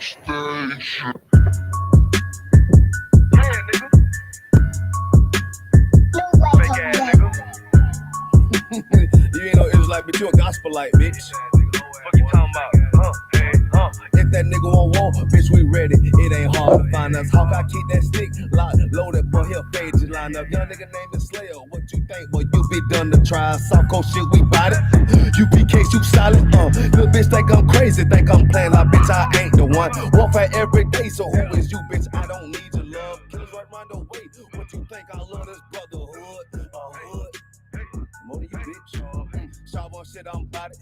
Station. Yeah, nigga. Fake ass nigga. You ain't no Israelite, but you a gospelite, bitch. Fuck you talking about? Hey, If that nigga won't walk, bitch, we ready. It ain't hard to find us. Hawk, I keep that stick locked, loaded, boy, he'll fade you line up. Young nigga named the Slayer. What you think? Boy, you be done to try. Soft cold shit, we bout it. UPK, shoot solid. Little bitch think I'm crazy, think I'm playing like bitch, I ain't the one. Warfare every day, so who is you, bitch? I don't need your love. Killers right round the way. What you think? I love this brotherhood. Hood. More than you, bitch. Shot one shit, I'm about it.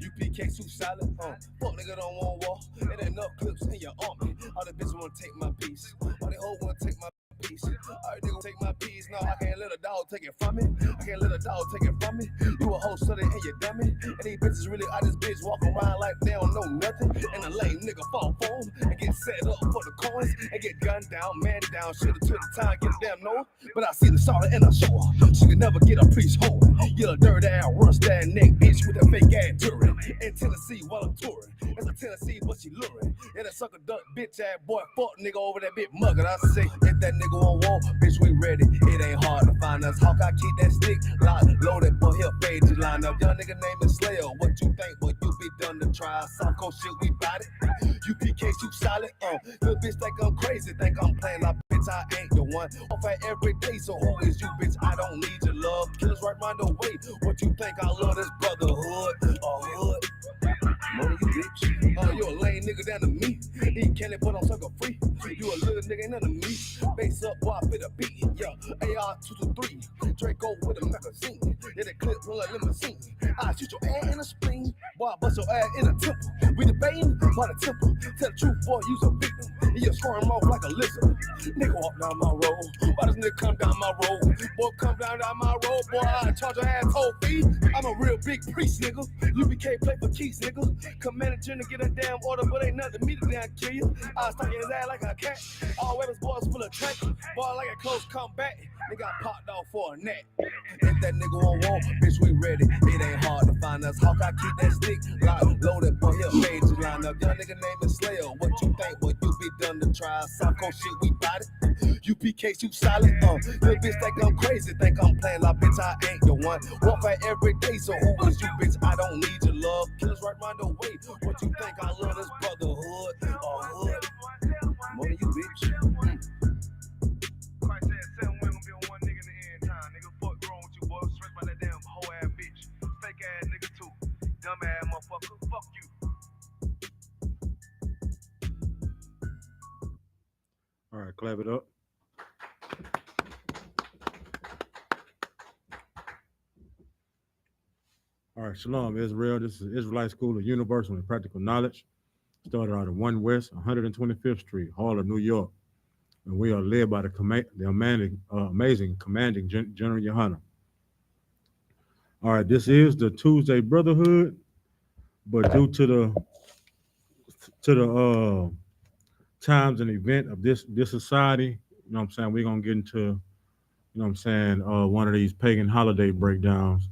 UPK too solid. Fuck nigga don't want war. It ain't enough clips in your army. All the bitches wanna take my piece. All they hoes wanna take my piece. All right, nigga take my piece. No, I can't let a dog take it from me. I can't let a dog take it from me. You a whole study and you dummy. And these bitches really out this bitch walk around like they don't know nothing. And a lame nigga fall for them and get set up for the coins and get gunned down, man down. Should've took the time, get a damn no. But I see the solid and I show her. She could never get a priest hold. You a dirt ass, rust ass neck bitch with a fake ass jury. In Tennessee while I'm touring. It's a Tennessee, but she luring. And a sucker duck bitch ass boy, fuck nigga over that bitch mugger. I say, if that nigga won't walk, bitch, we ready. It ain't hard to find us. Hawk, I keep that stick locked, loaded, boy, he'll fade you line up. Young nigga named Slayer. What you think, boy? You be done to try. Soft cold shit, we bout it. UPK too solid. Little bitch think I'm crazy, think I'm playing like bitch, I ain't the one. Warfare every day, so who is you, bitch? I don't need your love. Killers right round the way. What you think? I love this brotherhood. Hood. More than you, bitch. You a lame nigga down to me. Eat candy, but I'm sucker free. You a little nigga, ain't nothing to me. Base up, boy, I fit a beat. Yeah, AR-223. Draco with a magazine. Yeah, the clip run like limousine. I shoot your ass in the spleen. Boy, I bust your ass in a temple. We debating by the temple. Tell the truth, boy, you's a victim. And you're squirming off like a lizard. Nigga walk down my road. Why does nigga come down my road? Boy, come down my road. Boy, I charge your ass whole fee. I'm a real big priest, nigga. UPK play for keys, nigga. Commander General get a damn order, but ain't nothing to me to damn kill you. I stuck in his ass like a cat. All weapons, boys full of track. Boy, like a close combat. Nigga, I popped off for a net. If that nigga won't walk, bitch, we ready. It ain't hard to find us. Hawk, I keep that stick locked, loaded, boy, he'll fade you line up. Young nigga named Slayer. What you think, boy? You be done to try. Soft cold shit, we bout it. UPK too solid. Little bitch think I'm crazy, think I'm playing like bitch, I ain't the one. Warfare every day, so who is you, bitch? I don't need your love. Killers right round the way. What you think? I love this brotherhood. Hood. More than you, bitch. Christ said 7 women gonna be on one nigga in the end time, nigga. Fuck wrong with you, boy. Stressed by that damn hoe ass bitch. Fake ass nigga too. Dumb ass motherfucker. Fuck you. All right, clap it up. All right, Shalom, Israel. This is Israelite School of Universal and Practical Knowledge. Started out at 1 West, 125th Street, Harlem, New York. And we are led by the amazing commanding General YAHANNA. All right, this is the Tuesday Brotherhood, but due to the times and event of this society, you know what I'm saying, we're gonna get into, you know what I'm saying, one of these pagan holiday breakdowns.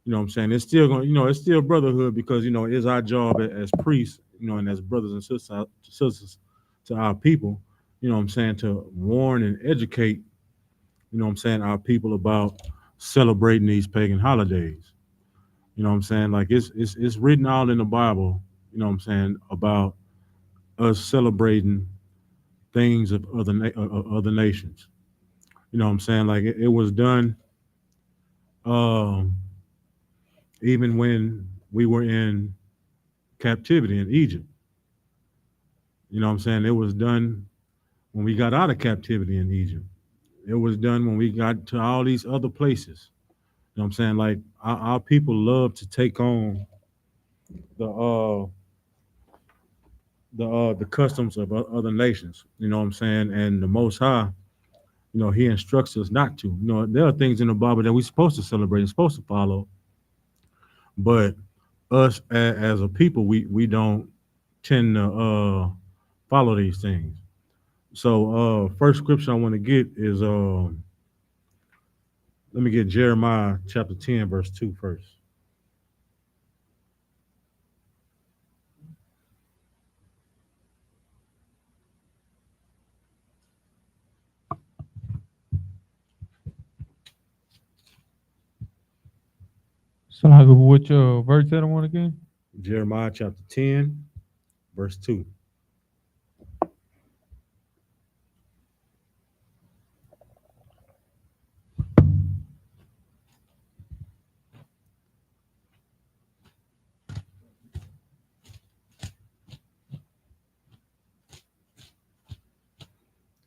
You know what I'm saying? It's still going, it's still brotherhood because, it's our job as priests, and as brothers and sisters to our people, you know what I'm saying, to warn and educate, you know what I'm saying, our people about celebrating these pagan holidays. You know what I'm saying? Like it's written all in the Bible, you know what I'm saying, about us celebrating things of other nations. You know what I'm saying? Like it was done um, even when we were in captivity in Egypt. You know what I'm saying? It was done when we got out of captivity in Egypt. It was done when we got to all these other places. You know what I'm saying? Like our people love to take on the the customs of other nations. You know what I'm saying? And the Most High, He instructs us not to. There are things in the Bible that we're supposed to celebrate and supposed to follow, but us as a people, we don't tend to follow these things. So first scripture I want to get is let me get Jeremiah chapter 10, verse 2 first. So like what your verse that I want again? Jeremiah chapter 10, verse 2.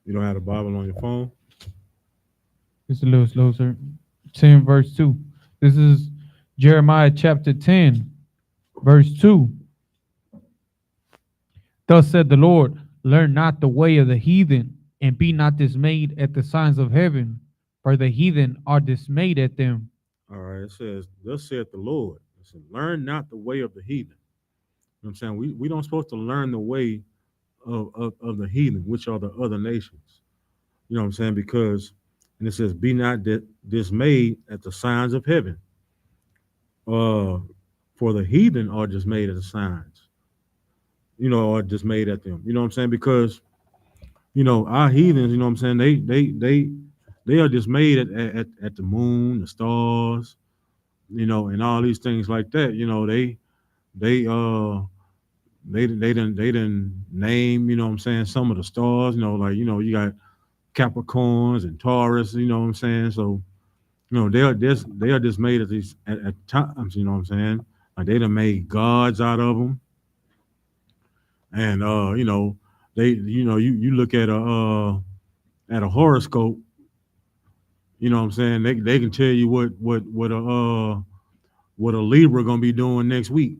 You don't have the Bible on your phone? It's a little slow, sir. 10 verse 2. This is Jeremiah chapter 10, verse 2. Thus said the Lord, learn not the way of the heathen, and be not dismayed at the signs of heaven, for the heathen are dismayed at them. All right, it says, thus saith the Lord. It says, learn not the way of the heathen. You know what I'm saying? We don't supposed to learn the way of the heathen, which are the other nations. You know what I'm saying? Because, and it says, be not dismayed at the signs of heaven. Uh, for the heathen are dismayed at the signs, or dismayed at them. You know what I'm saying? Because, our heathens, you know what I'm saying, they are dismayed at the moon, the stars, and all these things like that. They they didn't name, you know what I'm saying, some of the stars, like, you got Capricorns and Taurus, you know what I'm saying? So, they are just made at times, you know what I'm saying? Like they done made gods out of them. And you look at a horoscope, you know what I'm saying? They can tell you what a Libra gonna be doing next week.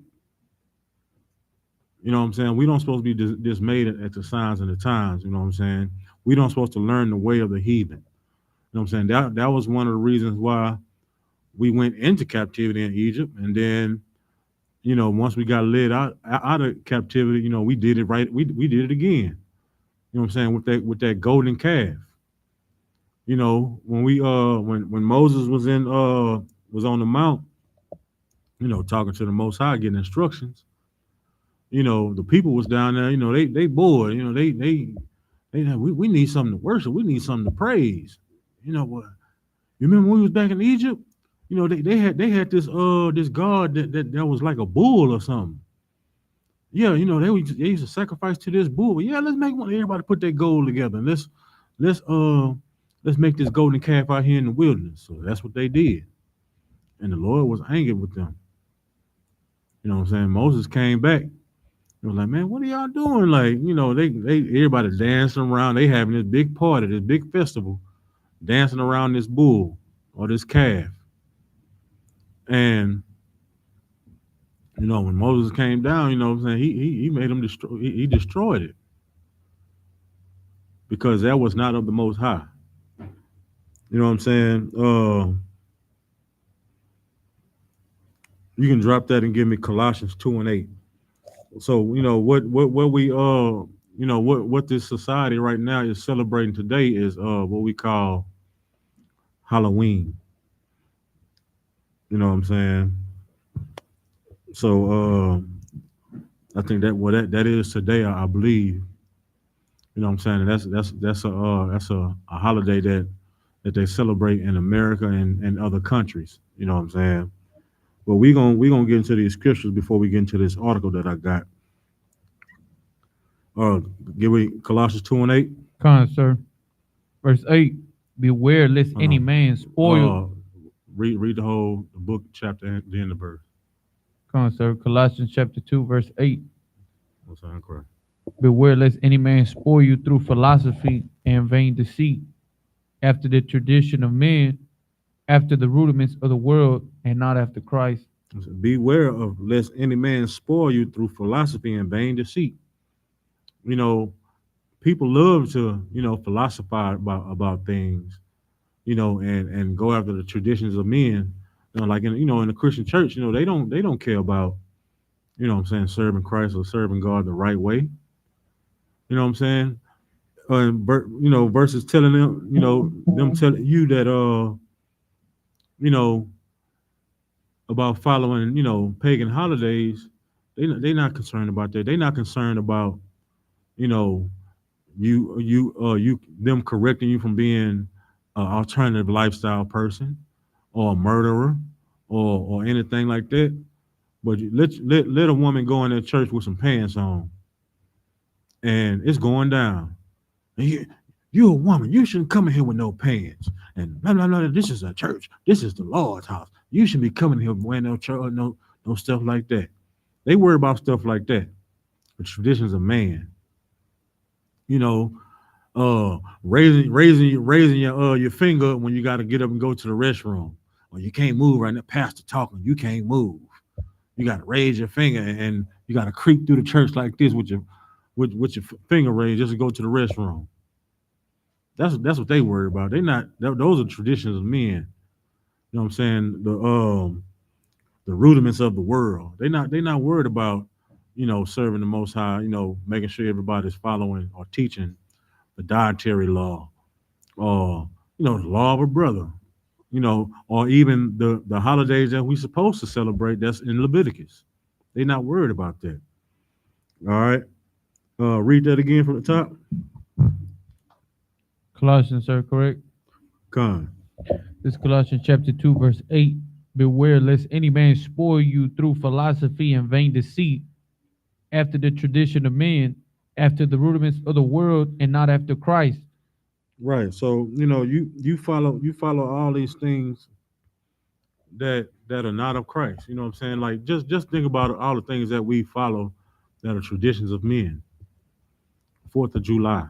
You know what I'm saying? We don't supposed to be dismayed at the signs and the times. You know what I'm saying? We don't supposed to learn the way of the heathen. You know what I'm saying? That was one of the reasons why we went into captivity in Egypt, and then once we got led out of captivity, we did it right. We did it again. You know what I'm saying? With that golden calf. When when Moses was on the mount, talking to the Most High, getting instructions. The people was down there. They bored. We need something to worship. We need something to praise. What? You remember when we was back in Egypt? They had this god that was like a bull or something. Yeah, they used to sacrifice to this bull. Yeah, let's make one. Everybody put their gold together and let's let's make this golden calf out here in the wilderness. So that's what they did. And the Lord was angry with them. You know what I'm saying? Moses came back. He was like, man, what are y'all doing? Like, they everybody dancing around. They having this big party, this big festival, dancing around this bull or this calf. And when Moses came down, you know what I'm saying, he made him destroy. He destroyed it because that was not of the Most High. You know what I'm saying? You can drop that and give me Colossians 2:8. So what we what this society right now is celebrating today is what we call Halloween. You know what I'm saying? So I think that is today, I believe. You know what I'm saying? And that's a holiday that they celebrate in America and other countries. You know what I'm saying? But we gonna get into these scriptures before we get into this article that I got. Uh, give me Colossians 2:8. Come on, sir. Verse 8. Beware lest Hold any on. man spoil. Read the whole the book chapter and the end of verse. Come on, sir. Colossians chapter 2, verse 8. What's that correct? Beware lest any man spoil you through philosophy and vain deceit, after the tradition of men, after the rudiments of the world, and not after Christ. Beware of lest any man spoil you through philosophy and vain deceit. You know, people love to philosophize about things, and go after the traditions of men. Like in the Christian church, they don't care about what I'm saying, serving Christ or serving God the right way. You know what I'm saying? Versus telling them, them telling you that you know about following pagan holidays. They not concerned about that. They not concerned about you know you them correcting you from being an alternative lifestyle person or a murderer or anything like that. But let a woman go in that church with some pants on, and it's going down. And you a woman, you shouldn't come in here with no pants. And blah blah blah. This is a church. This is the Lord's house. You should be coming here wearing no church, no stuff like that. They worry about stuff like that. The traditions of man. You know, raising your finger when you got to get up and go to the restroom, or you can't move right now. Pastor talking, you can't move. You got to raise your finger, and you got to creep through the church like this with your finger raised just to go to the restroom. That's what they worry about. They not those are traditions of men. You know what I'm saying? The rudiments of the world. They not worried about serving the Most High. Making sure everybody's following or teaching the dietary law, or the law of a brother. Or even the holidays that we supposed to celebrate. That's in Leviticus. They're not worried about that. All right. Read that again from the top. Colossians, sir, correct? Con. This is Colossians chapter 2, verse 8. Beware lest any man spoil you through philosophy and vain deceit, after the tradition of men, after the rudiments of the world, and not after Christ. Right. So you follow all these things that are not of Christ. You know what I'm saying? Like just think about all the things that we follow that are traditions of men. 4th of July,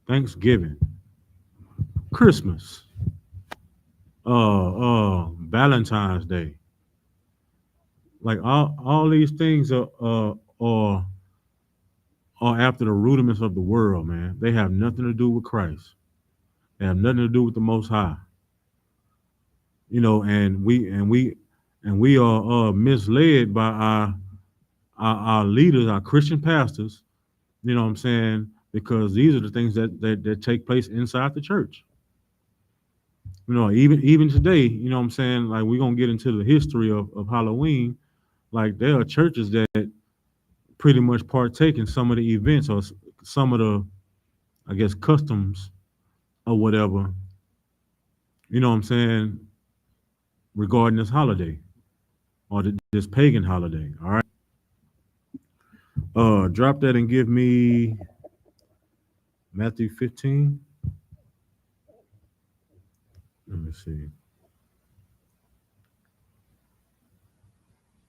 Thanksgiving, Christmas, Valentine's Day. Like all these things are after the rudiments of the world, man. They have nothing to do with Christ. They have nothing to do with the Most High. And we are misled by our leaders, our Christian pastors. You know what I'm saying? Because these are the things that take place inside the church. Even today, what I'm saying, like we're gonna get into the history of Halloween. Like there are churches that pretty much partake in some of the events or some of the, I guess, customs or whatever. You know what I'm saying, regarding this holiday or this pagan holiday. All right. Drop that and give me Matthew 15. Let me see.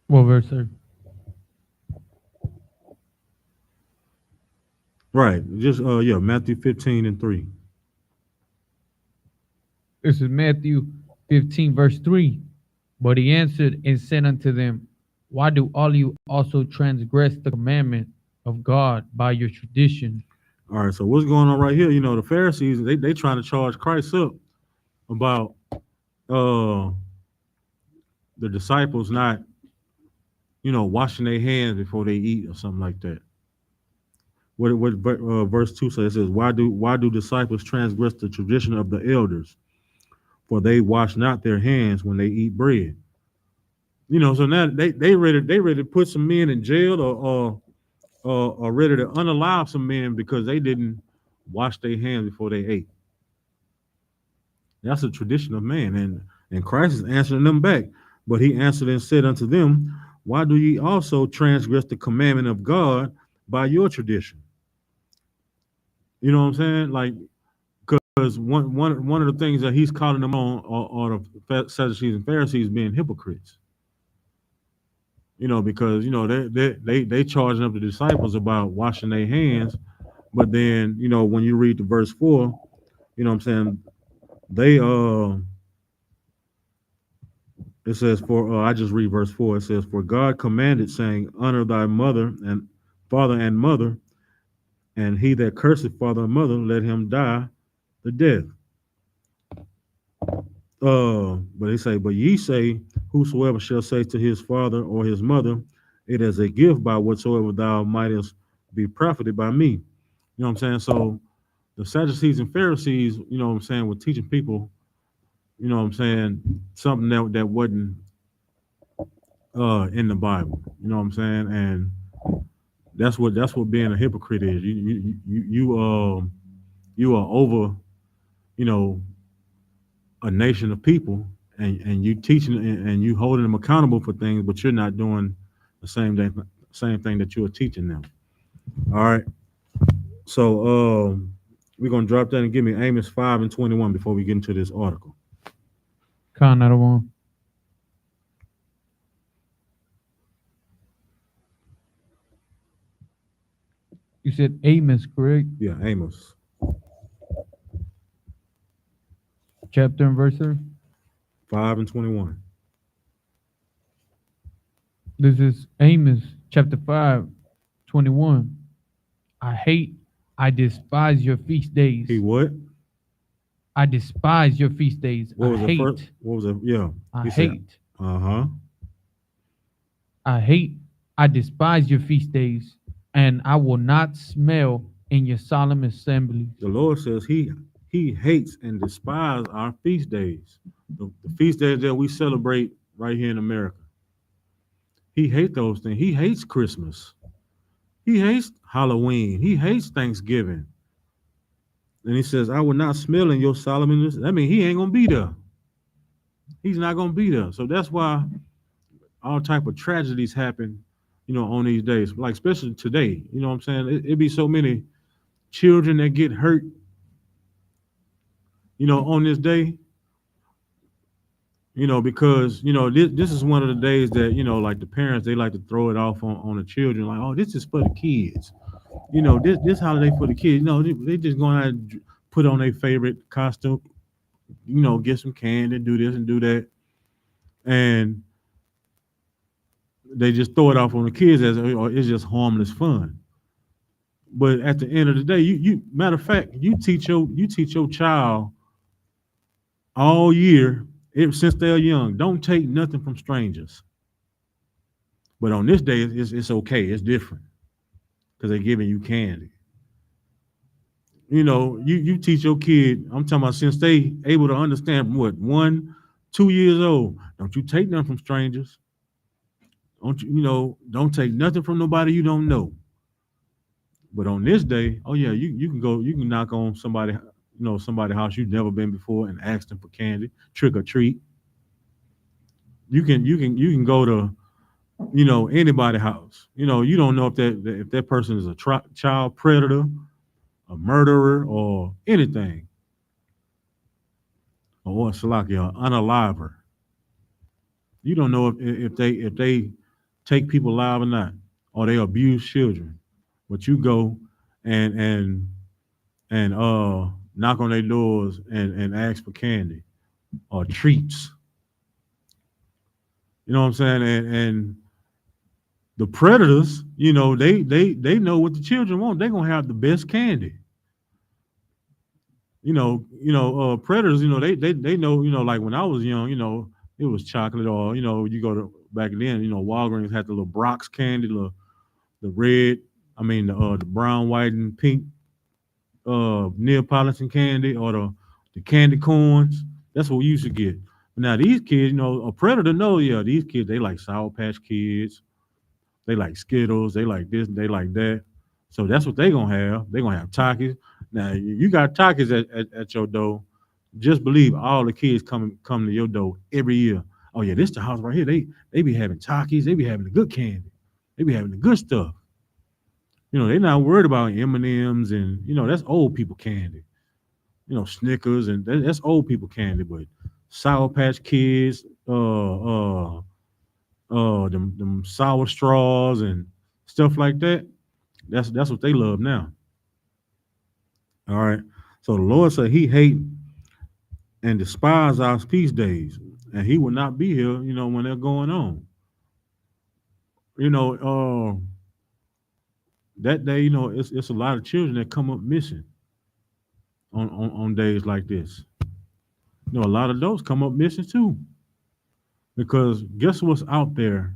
What verse, sir? Right. Just Matthew 15 and 3. This is Matthew 15, verse 3. But he answered and said unto them, why do all you also transgress the commandment of God by your tradition? All right. So what's going on right here? The Pharisees, they trying to charge Christ up about uh the disciples not, washing their hands before they eat or something like that. What verse 2 says, it says, why do disciples transgress the tradition of the elders? For they wash not their hands when they eat bread. So now they ready to put some men in jail or ready to unalive some men because they didn't wash their hands before they ate. That's a tradition of man, and Christ is answering them back. But he answered and said unto them, why do ye also transgress the commandment of God by your tradition? You know what I'm saying? Like, because one of the things that he's calling them on are the Sadducees and Pharisees being hypocrites. Because they charging up the disciples about washing their hands, but then when you read the verse 4, what I'm saying, they it says I just read verse 4. It says, for God commanded, saying, honor thy mother and father and mother, and he that curseth father and mother, let him die the death. But they say, but ye say, whosoever shall say to his father or his mother, it is a gift by whatsoever thou mightest be profited by me. You know what I'm saying? So the Sadducees and Pharisees, what I'm saying, were teaching people, what I'm saying, something that wasn't in the Bible. You know what I'm saying? And that's what being a hypocrite is. You are over, you know, a nation of people, and you teaching and you holding them accountable for things, but you're not doing the same thing that you are teaching them. All right. So we're gonna drop that and give me Amos 5:21 before we get into this article. Khan one. You said Amos, correct? Yeah, Amos Chapter and verse, sir? 5:21. This is Amos chapter 5, 21. I hate, I despise your feast days. He what? I despise your feast days. What I was the first? hate. What was it? Yeah. I He said, hate. uh-huh. I hate. I despise your feast days, and I will not smell in your solemn assemblies. The Lord says he hates and despises our feast days. The feast days that we celebrate right here in America. He hates those things. He hates Christmas. He hates Halloween. He hates Thanksgiving. And he says, I will not smell in your solemn. I mean, he ain't gonna be there. He's not gonna be there. So that's why all type of tragedies happen, on these days. Like especially today. You know what I'm saying? It be so many children that get hurt, on this day. Because this is one of the days that like the parents they like to throw it off on the children, like, oh, this is for the kids. This holiday for the kids. No, they just going out and put on their favorite costume, get some candy, do this and do that, and they just throw it off on the kids as or it's just harmless fun. But at the end of the day, you matter of fact, you teach your child all year since they're young. Don't take nothing from strangers. But on this day, it's okay. It's different because they're giving you candy. You teach your kid. I'm talking about since they able to understand what 1, 2 years old. Don't you take nothing from strangers. Don't take nothing from nobody you don't know. But on this day, oh yeah, you can go, you can knock on somebody's house you've never been before and ask them for candy, trick or treat. You can go to anybody's house. You don't know if that person is a child predator, a murderer, or anything, or Salakia, unaliver. You don't know if they take people alive or not, or they abuse children. But you go and knock on their doors and ask for candy or treats. You know what I'm saying? And the predators, they know what the children want. They're gonna have the best candy. Predators, they know, like when I was young, it was chocolate or, you go to back then, Walgreens had the little Brock's candy, the red, the brown, white, and pink Neapolitan candy or the candy corns. That's what we used to get. But now these kids, a predator know, yeah, these kids, they like Sour Patch Kids, they like Skittles, they like this, they like that. So that's what they're gonna have. They're gonna have Takis. Now you got Takis at your door. Just believe all the kids come to your door every year. Oh yeah, this the house right here. They be having Takis, they be having the good candy, they be having the good stuff. They're not worried about M&Ms and that's old people candy. Snickers and that's old people candy, but Sour Patch Kids, them sour straws and stuff like that. That's what they love now. All right. So the Lord said He hate and despise our feast days, and He will not be here. When they're going on. You know, uh, that day, it's a lot of children that come up missing on days like this. A lot of those come up missing too. Because guess what's out there,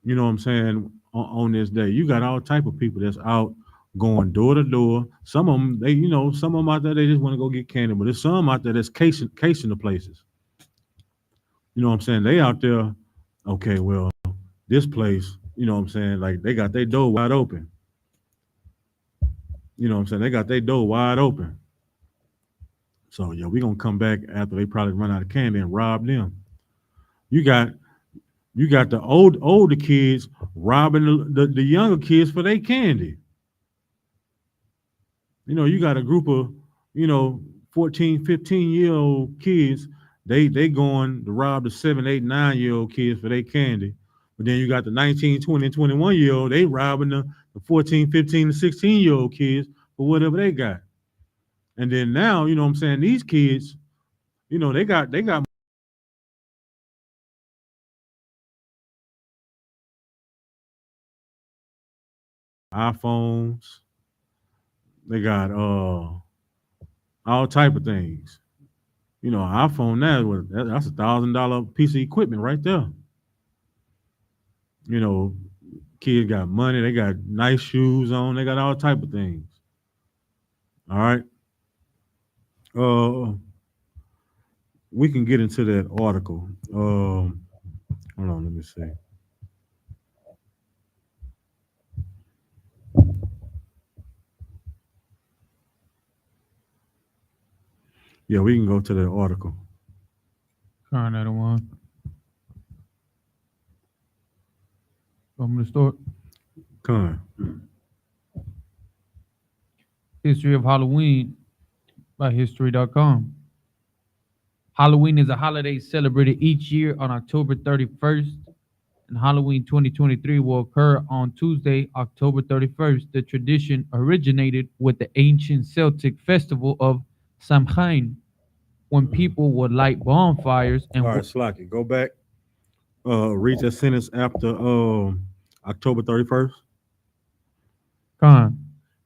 what I'm saying, on this day? You got all type of people that's out going door to door. Some of them, some of them out there, they just want to go get candy. But there's some out there that's casing the places. You know what I'm saying? They out there, okay, well, this place, what I'm saying, like they got their door wide open. You know what I'm saying? They got their door wide open. So yeah, we gonna come back after they probably run out of candy and rob them. You got you got the older kids robbing the younger kids for their candy. You got a group of, you know, 14, 15-year old kids. They going to rob the 7, 8, 9-year old kids for their candy. But then you got the 19, 20, and 21-year old, they robbing the 14, 15, and 16-year old kids for whatever they got. And then now, you know what I'm saying, these kids, they got iPhones, they got all type of things. iPhone now, that's $1,000 piece of equipment right there. You know, kids got money, they got nice shoes on, they got all type of things. All right. Uh we can get into that article. Hold on, let me see. Yeah, we can go to that article. Con that one. Want me to start? Con. History of Halloween by History.com. Halloween is a holiday celebrated each year on October 31st, and Halloween 2023 will occur on Tuesday, October 31st. The tradition originated with the ancient Celtic festival of Samhain, when people would light bonfires All and right, Slocky, go back. Read that sentence after October 31st. Con.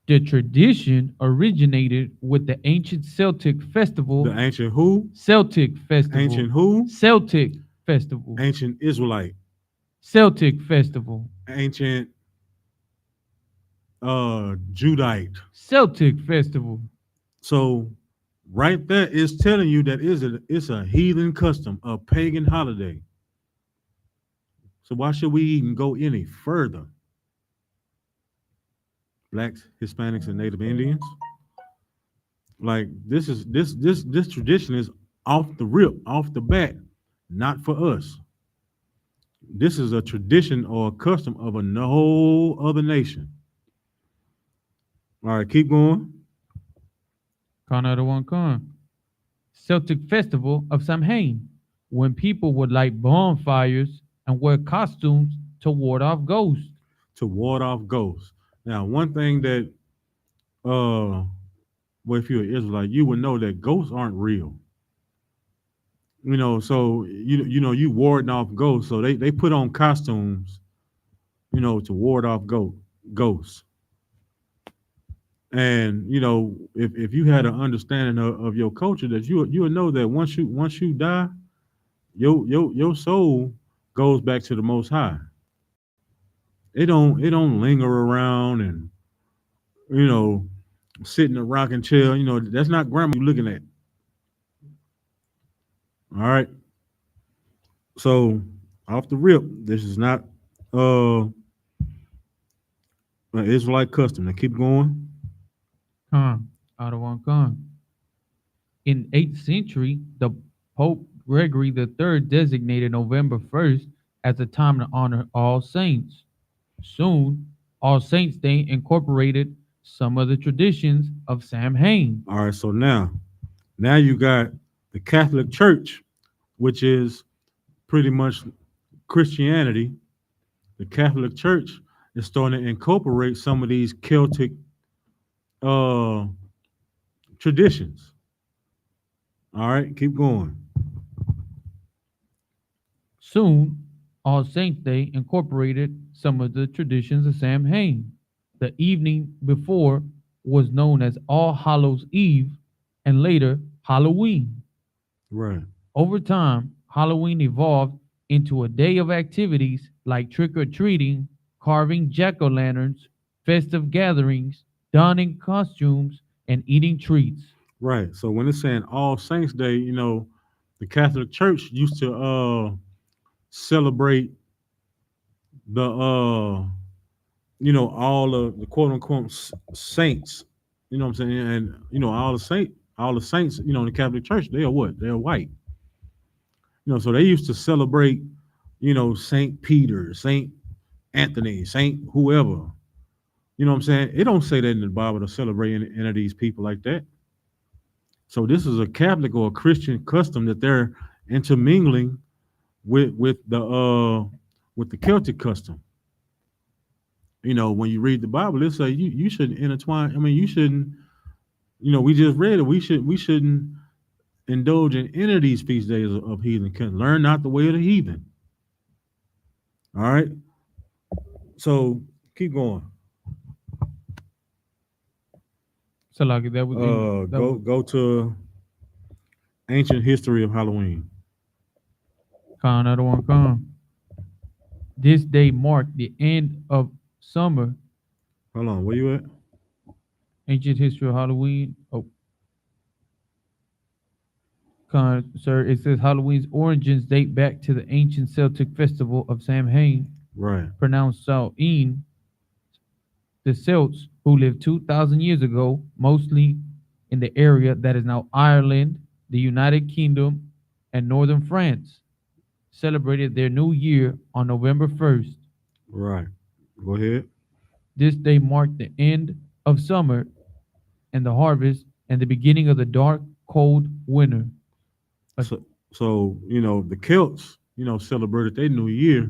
The tradition originated with the ancient Celtic festival. The ancient who? Celtic festival. Ancient who? Celtic festival. Ancient Israelite. Celtic festival. Ancient Judite. Celtic festival. So right there is telling you that it's a heathen custom, a pagan holiday. So why should we even go any further? Blacks, Hispanics, and Native Indians. Like this tradition is off the rip, off the bat, not for us. This is a tradition or a custom of a whole other nation. All right, keep going. Con out of one con. Celtic festival of Samhain, when people would light bonfires and wear costumes to ward off ghosts. To ward off ghosts. Now, one thing that well, if you're an Israelite, you would know that ghosts aren't real. So you warding off ghosts. So they put on costumes, to ward off ghosts. And if you had an understanding of your culture, that you would know that once you die, your soul goes back to the Most High. It don't linger around and you know sit in a rocking chair. That's not grandma you looking at. All right. So off the rip, this is not an Israelite custom. Now keep going. Con out of one con. In 8th century, the Pope Gregory III designated November 1st as a time to honor All Saints. Soon, All Saints Day incorporated some of the traditions of Samhain. All right. So now you got the Catholic Church, which is pretty much Christianity. The Catholic Church is starting to incorporate some of these Celtic uh, traditions. All right, keep going. Soon, All Saints Day incorporated some of the traditions of Samhain. The evening before was known as All Hallows Eve and later Halloween. Right. Over time, Halloween evolved into a day of activities like trick or treating, carving jack o' lanterns, festive gatherings, donning costumes, and eating treats. Right. So when it's saying All Saints Day, the Catholic Church used to celebrate the all of the quote unquote saints. You know what I'm saying? And all all the saints, in the Catholic Church, they are what? They are white. So they used to celebrate, Saint Peter, Saint Anthony, Saint whoever. You know what I'm saying? It don't say that in the Bible to celebrate any of these people like that. So this is a Catholic or a Christian custom that they're intermingling with the Celtic custom. When you read the Bible, it say you shouldn't intertwine. I mean, you shouldn't. We just read it. We shouldn't indulge in any of these feast days of heathen. Learn not the way of the heathen. All right. So keep going. So like that was that Go was go to ancient history of Halloween. another one come. This day marked the end of summer. Hold on, where you at? Ancient history of Halloween. Oh, sir, it says Halloween's origins date back to the ancient Celtic festival of Samhain, Right, pronounced Samhain. The Celts, who lived 2,000 years ago, mostly in the area that is now Ireland, the United Kingdom, and northern France, celebrated their new year on November 1st. right. Go ahead. This day marked the end of summer and the harvest and the beginning of the dark, cold winter. A So the Celts, celebrated their New Year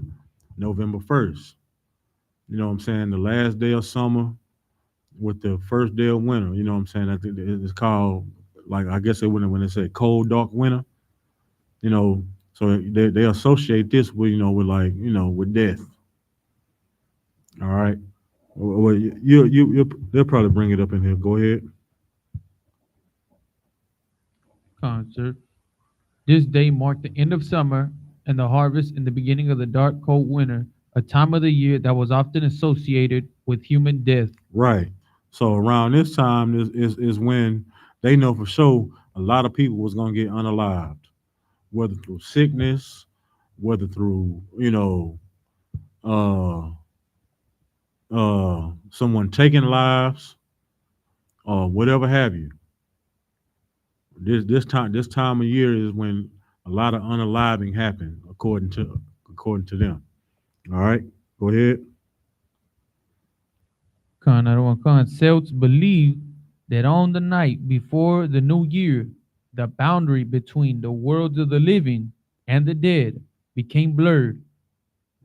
November 1st. You know what I'm saying? The last day of summer with the first day of winter. You know what I'm saying? I think it's called, like, I guess when they say cold dark winter. You know, so they associate this with like with death. All right. Well, they'll probably bring it up in here. Go ahead. concert. This day marked the end of summer and the harvest and the beginning of the dark, cold winter, a time of the year that was often associated with human death. Right. So around this time is when they know for sure a lot of people was gonna get unalived, whether through sickness, whether through uh someone taking lives or whatever have you. This time of year is when a lot of unaliving happen according to them. All right, go ahead. Celts believe that on the night before the new year, the boundary between the worlds of the living and the dead became blurred.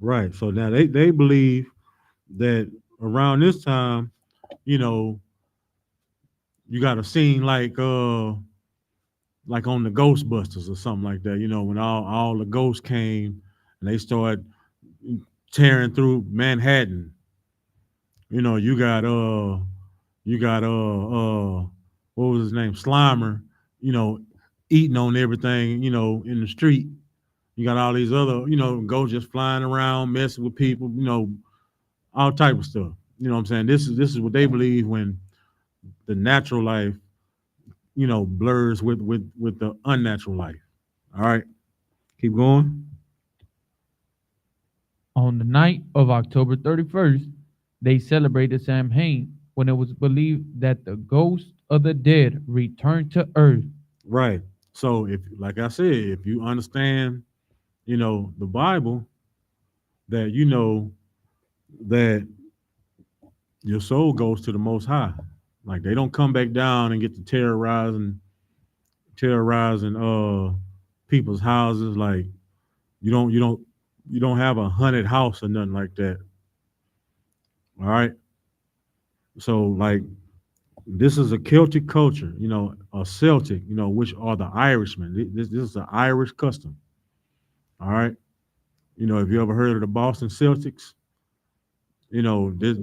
Right. So now they believe that around this time, you know, you got a scene like on the Ghostbusters or something like that. When all the ghosts came and they started tearing through Manhattan. You got what was his name? Slimer, you know, eating on everything, in the street. You got all these other, ghosts just flying around, messing with people, all type of stuff. You know what I'm saying? This is what they believe when the natural life, blurs with the unnatural life. All right, keep going. On the night of October 31st, they celebrated Samhain when it was believed that the ghosts of the dead returned to earth. Right. So if, like I said, if you understand, the Bible, that that your soul goes to the Most High. Like they don't come back down and get to terrorizing people's houses. Like you don't have a haunted house or nothing like that. All right. So like this is a Celtic culture, a Celtic, which are the Irishmen. This is an Irish custom. All right. If you ever heard of the Boston Celtics, this,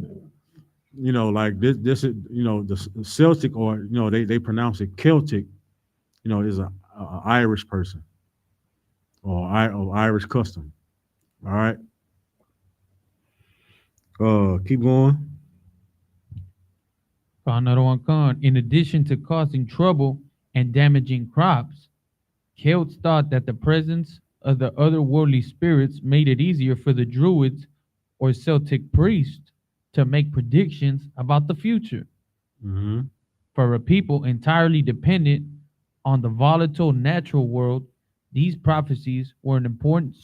like this is, the Celtic, or they pronounce it Celtic, is a Irish person, or Irish custom. All right. Keep going. In addition to causing trouble and damaging crops, Celts thought that the presence of the otherworldly spirits made it easier for the Druids or Celtic priests to make predictions about the future. Hmm. For a people entirely dependent On the volatile natural world, these prophecies were an important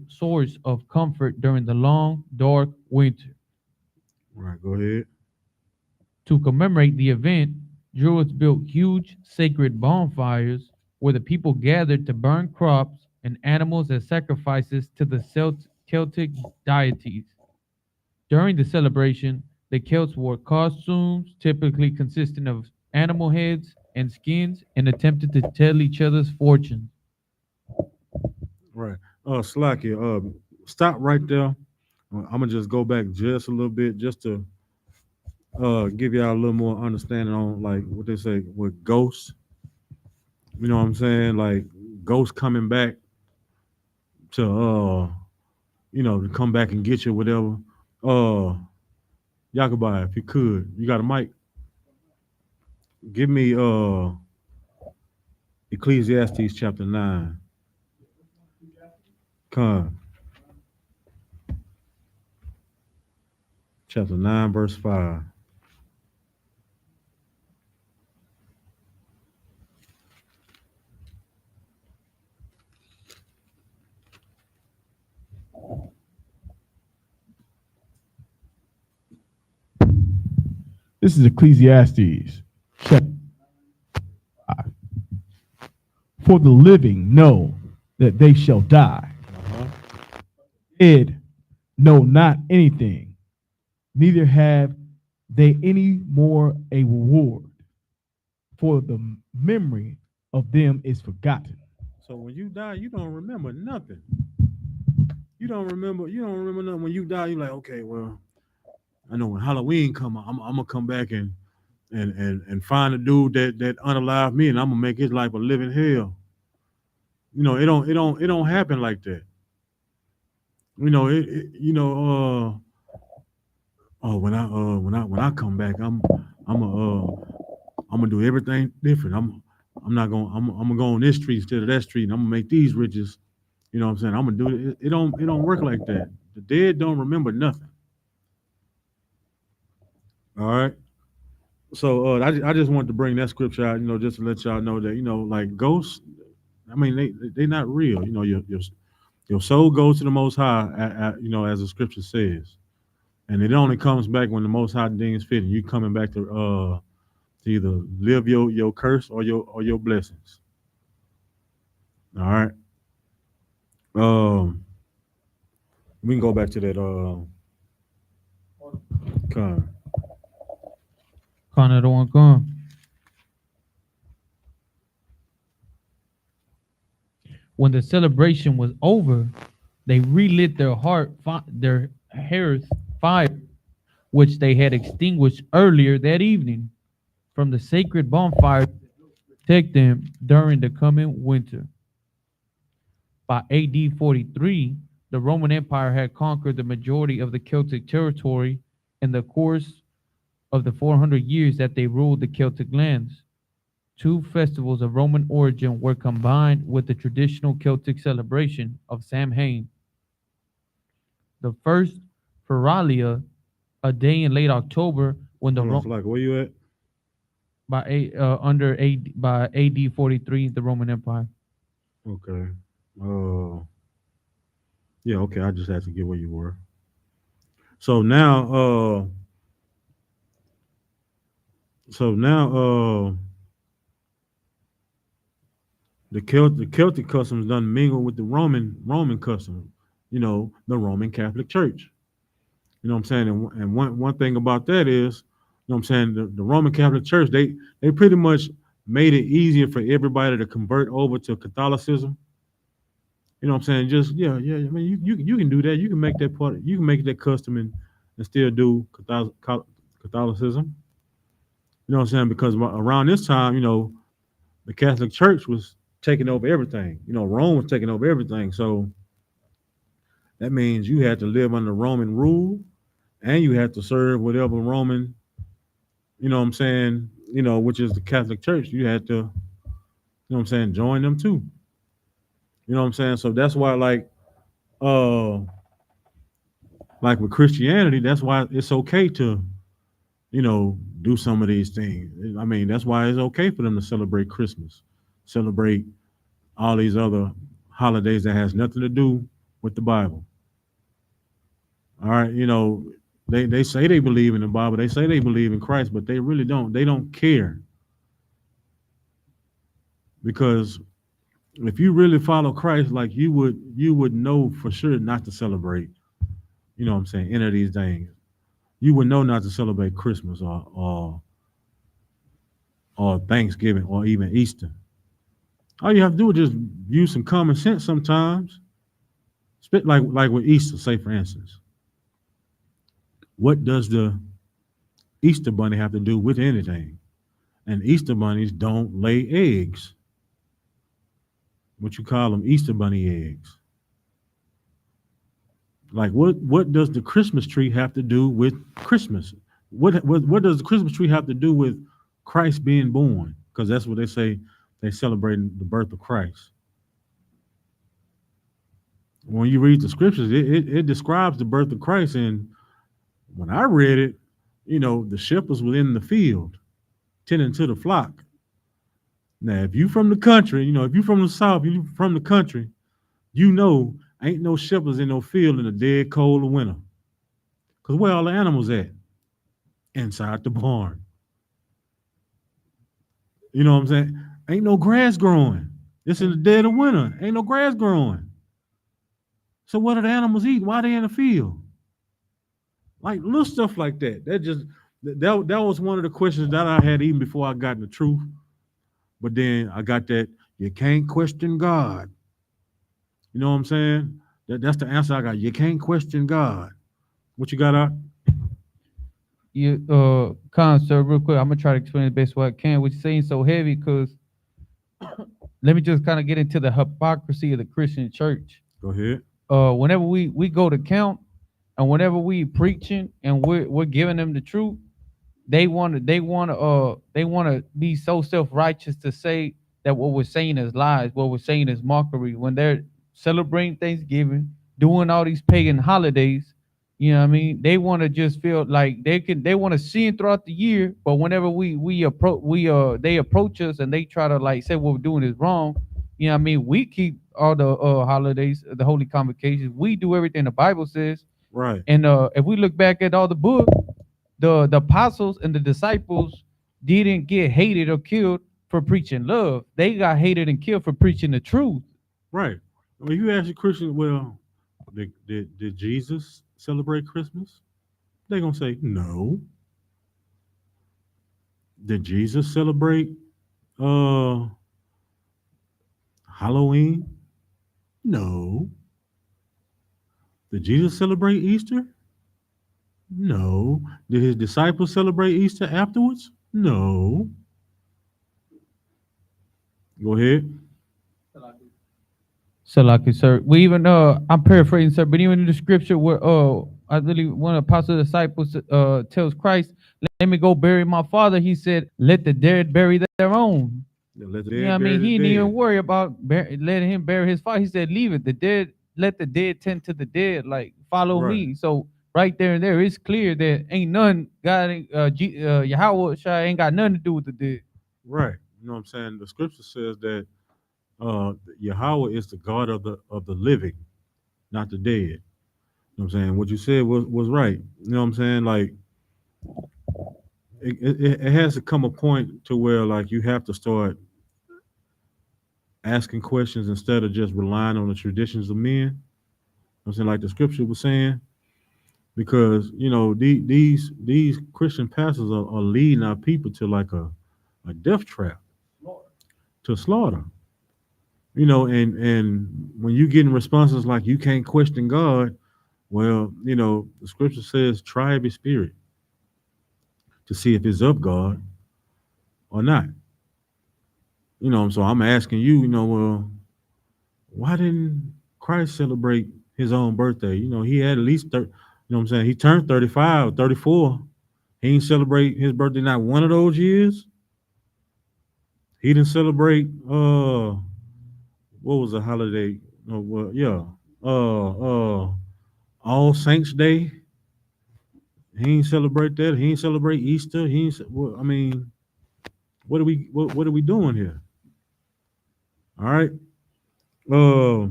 source of comfort during the long, dark winter. Right, go ahead. To commemorate the event, Druids built huge sacred bonfires where the people gathered to burn crops and animals as sacrifices to the Celtic deities. During the celebration, the Celts wore costumes typically consisting of animal heads and skins and attempted to tell each other's fortunes. Right. Slacky, stop right there. I'm gonna just go back just a little bit, just to give y'all a little more understanding on like what they say with ghosts. You know what I'm saying? Like ghosts coming back to to come back and get you, whatever. Uh, Yakubai, if you could, you got a mic. Give me Ecclesiastes chapter 9. Come, chapter 9, verse 5. This is Ecclesiastes. Chapter 5. For the living know that they shall die. Uh-huh. Dead know not anything, neither have they any more a reward. For the memory of them is forgotten. So when you die, you don't remember nothing. You don't remember nothing. When you die, you're like, okay, well, I know when Halloween come, I'm gonna come back and find a dude that unalived me, and I'm gonna make his life a living hell. It don't happen like that. Oh, when I come back, I'm gonna do everything different. I'm not gonna I'm gonna go on this street instead of that street, and I'm gonna make these riches. You know what I'm saying? I'm gonna do it. It don't work like that. The dead don't remember nothing. All right. So I just wanted to bring that scripture out, just to let y'all know that like ghosts. I mean, they not real. Your soul goes to the Most High, as the scripture says, and it only comes back when the Most High deems fit, and you coming back to either live your curse or your blessings. All right. We can go back to that. Con. Kana don't come. When the celebration was over, they relit their hearth fire, which they had extinguished earlier that evening, from the sacred bonfire to protect them during the coming winter. By AD 43, the Roman Empire had conquered the majority of the Celtic territory in the course of the 400 years that they ruled the Celtic lands. Two festivals of Roman origin were combined with the traditional Celtic celebration of Samhain. The first, Feralia, a day in late October when the Hold on, like where you at? by AD 43, the Roman Empire. Okay. Uh, yeah. Okay. I just had to get where you were. So now, so now, the Celtic customs done mingle with the Roman customs. The Roman Catholic Church. You know what I'm saying? And one thing about that is, what I'm saying, the Roman Catholic Church, they pretty much made it easier for everybody to convert over to Catholicism. You know what I'm saying? Just yeah. I mean, you can do that. You can make that part. You can make that custom and still do Catholicism. You know what I'm saying? Because around this time, the Catholic Church was taking over everything. Rome was taking over everything. So that means you had to live under Roman rule, and you had to serve whatever Roman, what I'm saying, which is the Catholic Church. You had to, what I'm saying, join them too. You know what I'm saying? So that's why, uh, like with Christianity, that's why it's okay to, do some of these things. I mean, that's why it's okay for them to celebrate Christmas. celebrate all these other holidays that has nothing to do with the Bible. All right, they say they believe in the Bible, they say they believe in Christ, but they really don't. They don't care because if you really follow Christ, like you would know for sure not to celebrate. You know what I'm saying? Any of these things, you would know not to celebrate Christmas or Thanksgiving or even Easter. All you have to do is just use some common sense sometimes. Like with Easter, say for instance, what does the Easter bunny have to do with anything? And Easter bunnies don't lay eggs. What you call them, Easter bunny eggs. Like what does the Christmas tree have to do with Christmas? What does the Christmas tree have to do with Christ being born? Because that's what they say, they celebrating the birth of Christ. When you read the scriptures, it describes the birth of Christ. And when I read it, the shepherds were in the field tending to the flock. Now, if you from the country, if you from the south, you from the country, ain't no shepherds in no field in the dead cold of winter. Cause where all the animals at? Inside the barn. You know what I'm saying? Ain't no grass growing. It's in the dead of winter. Ain't no grass growing. So what do the animals eat? Why they in the field? Like little stuff like that. That was one of the questions that I had even before I got in the truth. But then I got that you can't question God. You know what I'm saying? That's the answer I got. You can't question God. What you got out? You sir, real quick, I'm gonna try to explain the best way I can. What you're saying so heavy because let me just kind of get into the hypocrisy of the Christian church. Go ahead. Whenever we go to count and whenever we preaching and we're giving them the truth, they want to be so self-righteous to say that what we're saying is lies, what we're saying is mockery. When they're celebrating Thanksgiving, doing all these pagan holidays, you know what I mean? They want to just feel like they want to sin throughout the year, but whenever we approach they approach us and they try to like say what we're doing is wrong, you know what I mean? We keep all the holidays, the holy convocations. We do everything the Bible says. Right. And if we look back at all the book, the apostles and the disciples didn't get hated or killed for preaching love. They got hated and killed for preaching the truth. Right. When you ask a Christian, well, did Jesus celebrate Christmas? They're gonna say no. Did Jesus celebrate uh Halloween? No. Did Jesus celebrate Easter? No. Did his disciples celebrate Easter afterwards? No. Go ahead. So like sir, we even I'm paraphrasing, sir, but even in the scripture where I believe one of the apostle disciples tells Christ, let me go bury my father, he said, let the dead bury their own. Let the You know what I dead mean? bury the He didn't even dead. worry about letting him bury his father. He said, leave it. The dead, let the dead tend to the dead. Like, follow Right. me. So right there and there, it's clear that ain't none God, Yahweh Shai ain't got nothing to do with the dead. Right. You know what I'm saying? The scripture says that Yahweh is the God of the living, not the dead. You know what I'm saying? What you said was right. You know what I'm saying? Like it has to come a point to where like you have to start asking questions instead of just relying on the traditions of men. You know what I'm saying, like the scripture was saying, because these Christian pastors are leading our people to like a death trap, to slaughter. And when you getting responses like you can't question God, well, the scripture says try every spirit to see if it's of God or not. So I'm asking you, well, why didn't Christ celebrate his own birthday? He had at least 30, what I'm saying? He turned 35 or 34. He didn't celebrate his birthday not one of those years. He didn't celebrate what was the holiday? Oh, well, yeah. All Saints Day. He ain't celebrate that. He ain't celebrate Easter. Well, I mean, what are we doing here? All right. Uh,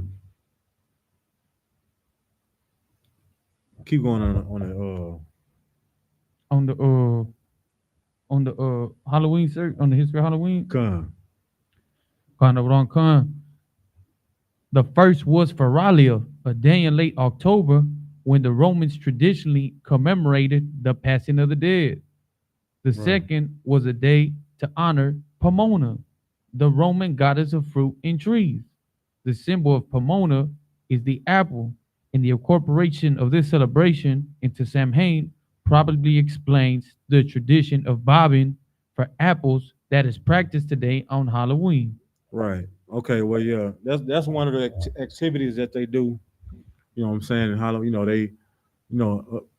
keep going on the On the Halloween search on the history of Halloween. con. Kind of wrong con. The first was Feralia, a day in late October when the Romans traditionally commemorated the passing of the dead. The Right. second was a day to honor Pomona, the Roman goddess of fruit and trees. The symbol of Pomona is the apple, and the incorporation of this celebration into Samhain probably explains the tradition of bobbing for apples that is practiced today on Halloween. Right. Okay. Well, yeah. That's one of the activities that they do. You know what I'm saying? And how, they,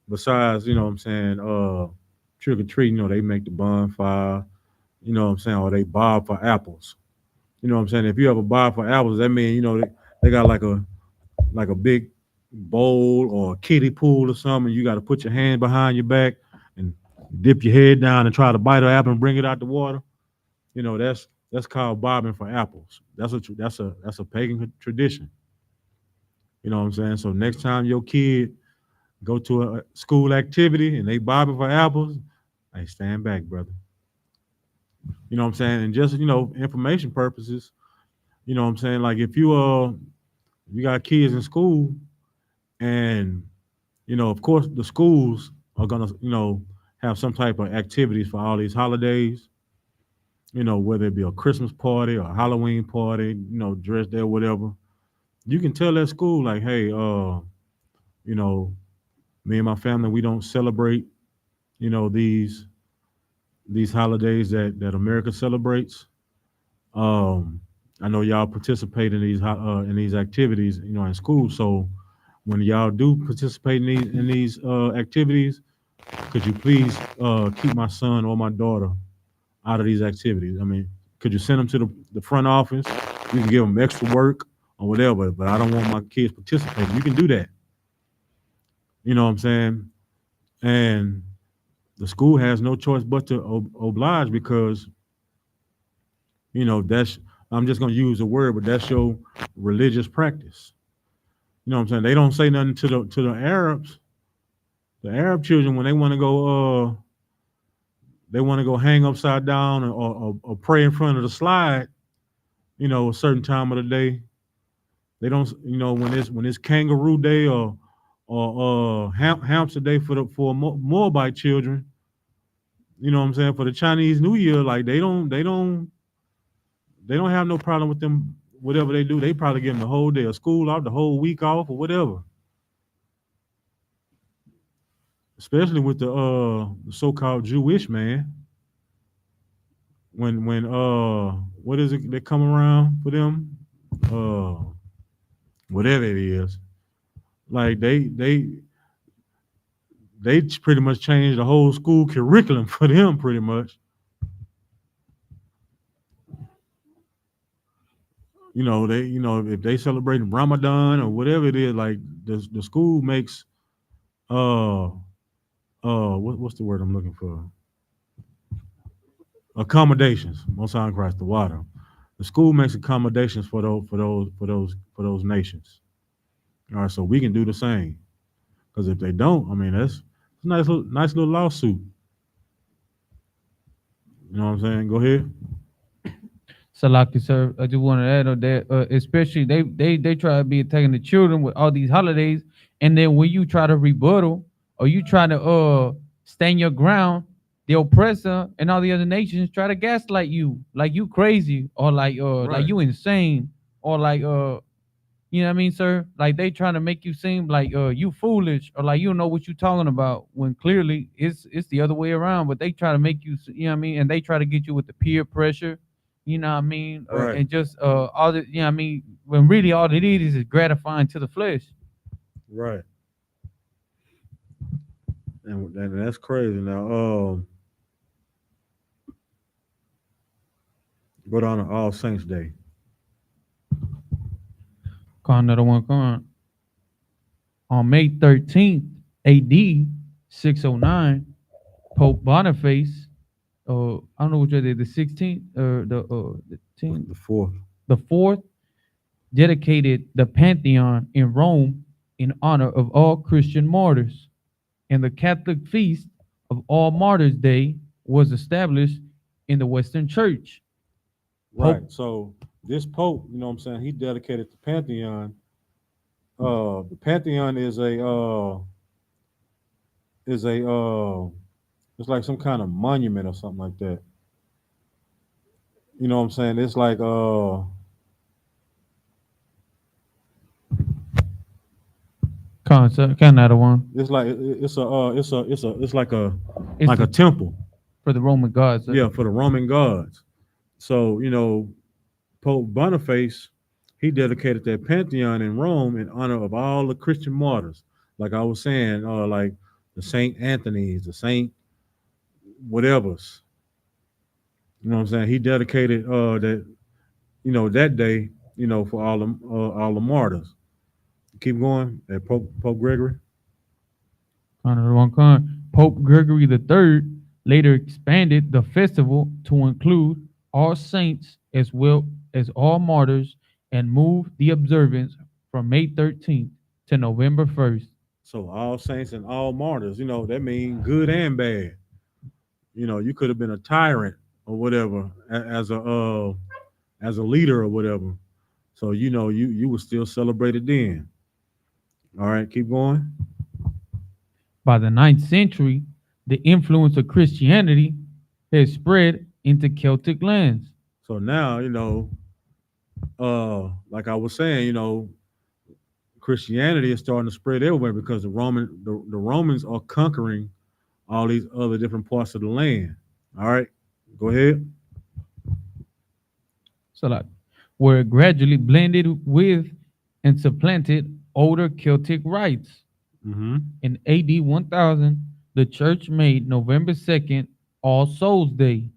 besides, what I'm saying, trick or treat, they make the bonfire, what I'm saying, or they bob for apples. You know what I'm saying? If you have a bob for apples, that means, they got like a big bowl or a kiddie pool or something. You got to put your hand behind your back and dip your head down and try to bite an apple and bring it out the water. That's called bobbing for apples. That's a pagan tradition. You know what I'm saying? So next time your kid go to a school activity and they bobbing for apples, hey, stand back, brother. You know what I'm saying? And just information purposes, you know what I'm saying? Like if you got kids in school and of course the schools are gonna, have some type of activities for all these holidays, whether it be a Christmas party or a Halloween party, dress there, whatever. You can tell that school like, hey, you know, me and my family, we don't celebrate, you know, these holidays that America celebrates. Um, I know y'all participate in these activities, in school. So when y'all do participate in these activities, could you please keep my son or my daughter out of these activities? I mean, could you send them to the front office? You can give them extra work or whatever, but I don't want my kids participating. You can do that. You know what I'm saying? And the school has no choice but to oblige because that's, I'm just gonna use the word, but that's your religious practice. You know what I'm saying? They don't say nothing to the Arabs. The Arab children when they want to go hang upside down or pray in front of the slide. A certain time of the day. They don't. When it's Kangaroo Day or Hamster Day for Moabite children. You know what I'm saying? For the Chinese New Year, like they don't have no problem with them. Whatever they do, they probably give them the whole day of school off, the whole week off, or whatever. Especially with the so-called Jewish man. When what is it that come around for them? Uh, whatever it is, like they pretty much changed the whole school curriculum for them, pretty much. If they celebrating Ramadan or whatever it is, like the school makes uh what's the word I'm looking for? Accommodations. Most High in Christ, the water. The school makes accommodations for those nations. All right, so we can do the same. Because if they don't, I mean that's a nice little lawsuit. You know what I'm saying? Go ahead. Salaki, sir, I just want to add on that, especially they try to be attacking the children with all these holidays, and then when you try to rebuttal or you try to stand your ground, the oppressor and all the other nations try to gaslight you like you crazy or like Right. you insane or you know what I mean, sir? Like they trying to make you seem like you foolish or like you don't know what you talking about when clearly it's the other way around. But they try to make you, you know what I mean, and they try to get you with the peer pressure, you know what I mean, Right. and just all the, you know what I mean, when really all it is gratifying to the flesh. Right. And that's crazy. Now, go down to All Saints Day. Call another one. Con on May 13th, AD 609, Pope Boniface. I don't know which day, the 16th or the 10th. The fourth. The fourth dedicated the Pantheon in Rome in honor of all Christian martyrs. And the Catholic feast of All Martyrs' Day was established in the Western Church. Right. Pope So this Pope, you know what I'm saying, he dedicated the Pantheon. The Pantheon is a it's like some kind of monument or something like that. You know what I'm saying? It's like concept, kind of one it's like it's it's like a the, temple. for the Roman gods. Yeah, for the Roman gods. So, you know, Pope Boniface, he dedicated that Pantheon in Rome in honor of all the Christian martyrs. Like I was saying, like the Saint Anthony's, the Saint whatever's. You know what I'm saying? He dedicated that, you know, that day, you know, for all the martyrs. Keep going. At Pope Gregory. Honor one kind. Pope Gregory III later expanded the festival to include all saints as well as all martyrs and moved the observance from May 13th to November 1st. So all saints and all martyrs, you know, that means good and bad. You know, you could have been a tyrant or whatever as a leader or whatever. So you know, you were still celebrated then. All right, keep going. By the ninth century, the influence of Christianity had spread into Celtic lands. So now, you know, like I was saying, you know, Christianity is starting to spread everywhere because the Romans are conquering all these other different parts of the land. All right, go ahead. So like, were gradually blended with and supplanted older Celtic rites. Mm-hmm. In AD 1000, the church made November 2nd All Souls Day,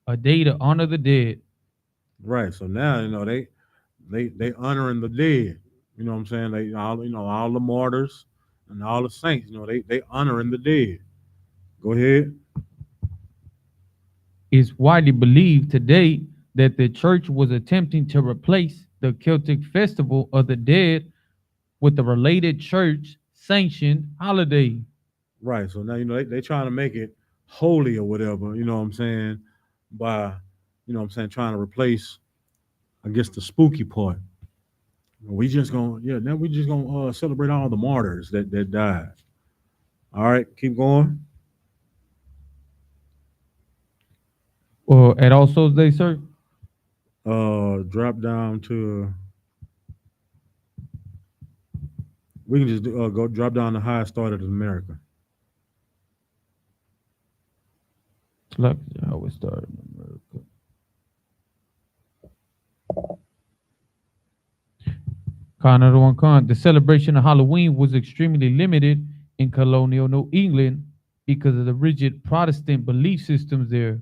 a day to honor the dead. Right. So now, you know, they honoring the dead. You know what I'm saying? They all, you know, all the martyrs and all the saints. You know, they honoring the dead. Go ahead. It's widely believed today that the church was attempting to replace the Celtic festival of the dead with a related church sanctioned holiday. Right. So now, you know, they trying to make it holy or whatever. You know what I'm saying? By, you know what I'm saying, trying to replace, I guess, the spooky part. We just gonna, yeah. Now we just gonna celebrate all the martyrs that died. All right, keep going. Or at All Souls Day, sir? Drop down to. We can just go drop down to how it started in America. Like how it started in America. Another one con. The celebration of Halloween was extremely limited in colonial New England because of the rigid Protestant belief systems there.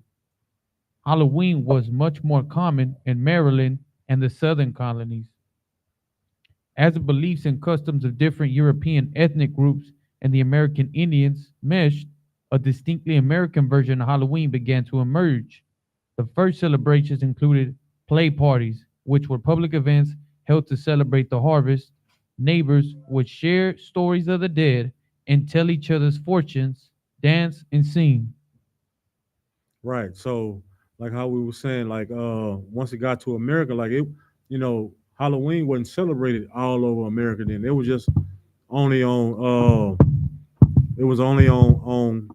Halloween was much more common in Maryland and the southern colonies. As the beliefs and customs of different European ethnic groups and the American Indians meshed, a distinctly American version of Halloween began to emerge. The first celebrations included play parties, which were public events held to celebrate the harvest. Neighbors would share stories of the dead and tell each other's fortunes, dance, and sing. Right. So, like how we were saying, like once it got to America, like it, you know, Halloween wasn't celebrated all over America. Then it was just only on it was only on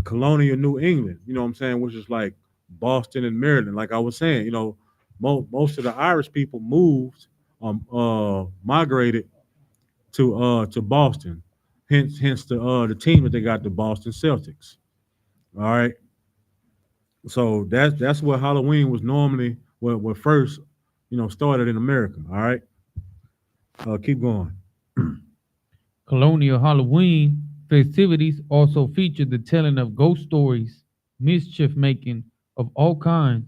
colonial New England. You know what I'm saying? Which is like Boston and Maryland. Like I was saying, you know, most of the Irish people moved, migrated to Boston. Hence the team that they got, the Boston Celtics. All right. So that's what Halloween was normally what first, you know, started in America. All right. Keep going. Colonial Halloween festivities also featured the telling of ghost stories, mischief making of all kinds.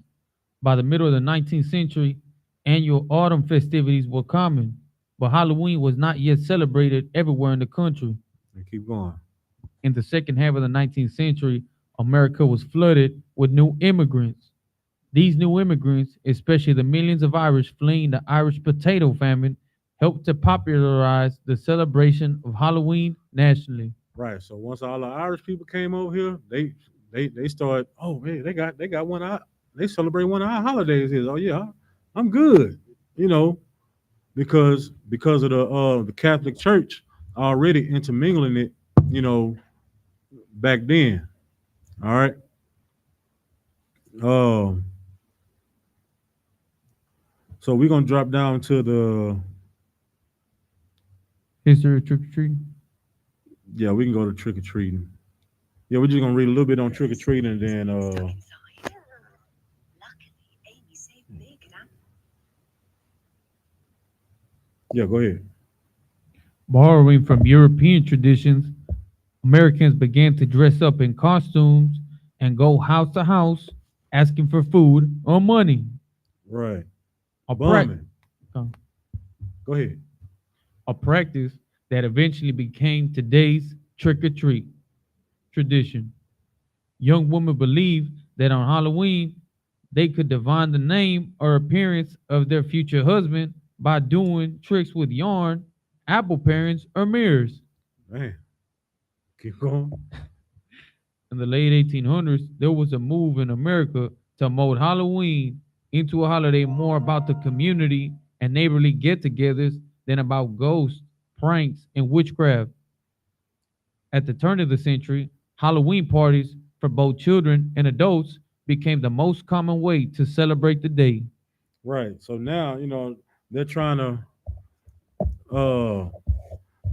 By the middle of the 19th century, annual autumn festivities were common, but Halloween was not yet celebrated everywhere in the country. And keep going. In the second half of the 19th century, America was flooded with new immigrants. These new immigrants, especially the millions of Irish fleeing the Irish potato famine, helped to popularize the celebration of Halloween nationally. Right. So once all the Irish people came over here, they started. Oh man, they got one. They celebrate one of our holidays here. Oh yeah, I'm good. You know, because of the Catholic Church already intermingling it. You know, back then. All right. Um. So we're gonna drop down to the. History of trick or treating. Yeah, we can go to trick or treating. Yeah, we're just gonna read a little bit on trick or treating, and then yeah, go ahead. Borrowing from European traditions, Americans began to dress up in costumes and go house to house asking for food or money. Right. A, prac- Bumming. Go ahead. a practice that eventually became today's trick or treat tradition. Young women believed that on Halloween they could divine the name or appearance of their future husband by doing tricks with yarn, apple parings, or mirrors. Man, keep going. In the late 1800s, there was a move in America to mold Halloween into a holiday more about the community and neighborly get togethers than about ghosts, pranks, and witchcraft. At the turn of the century, Halloween parties for both children and adults became the most common way to celebrate the day. Right. So now, they're trying to uh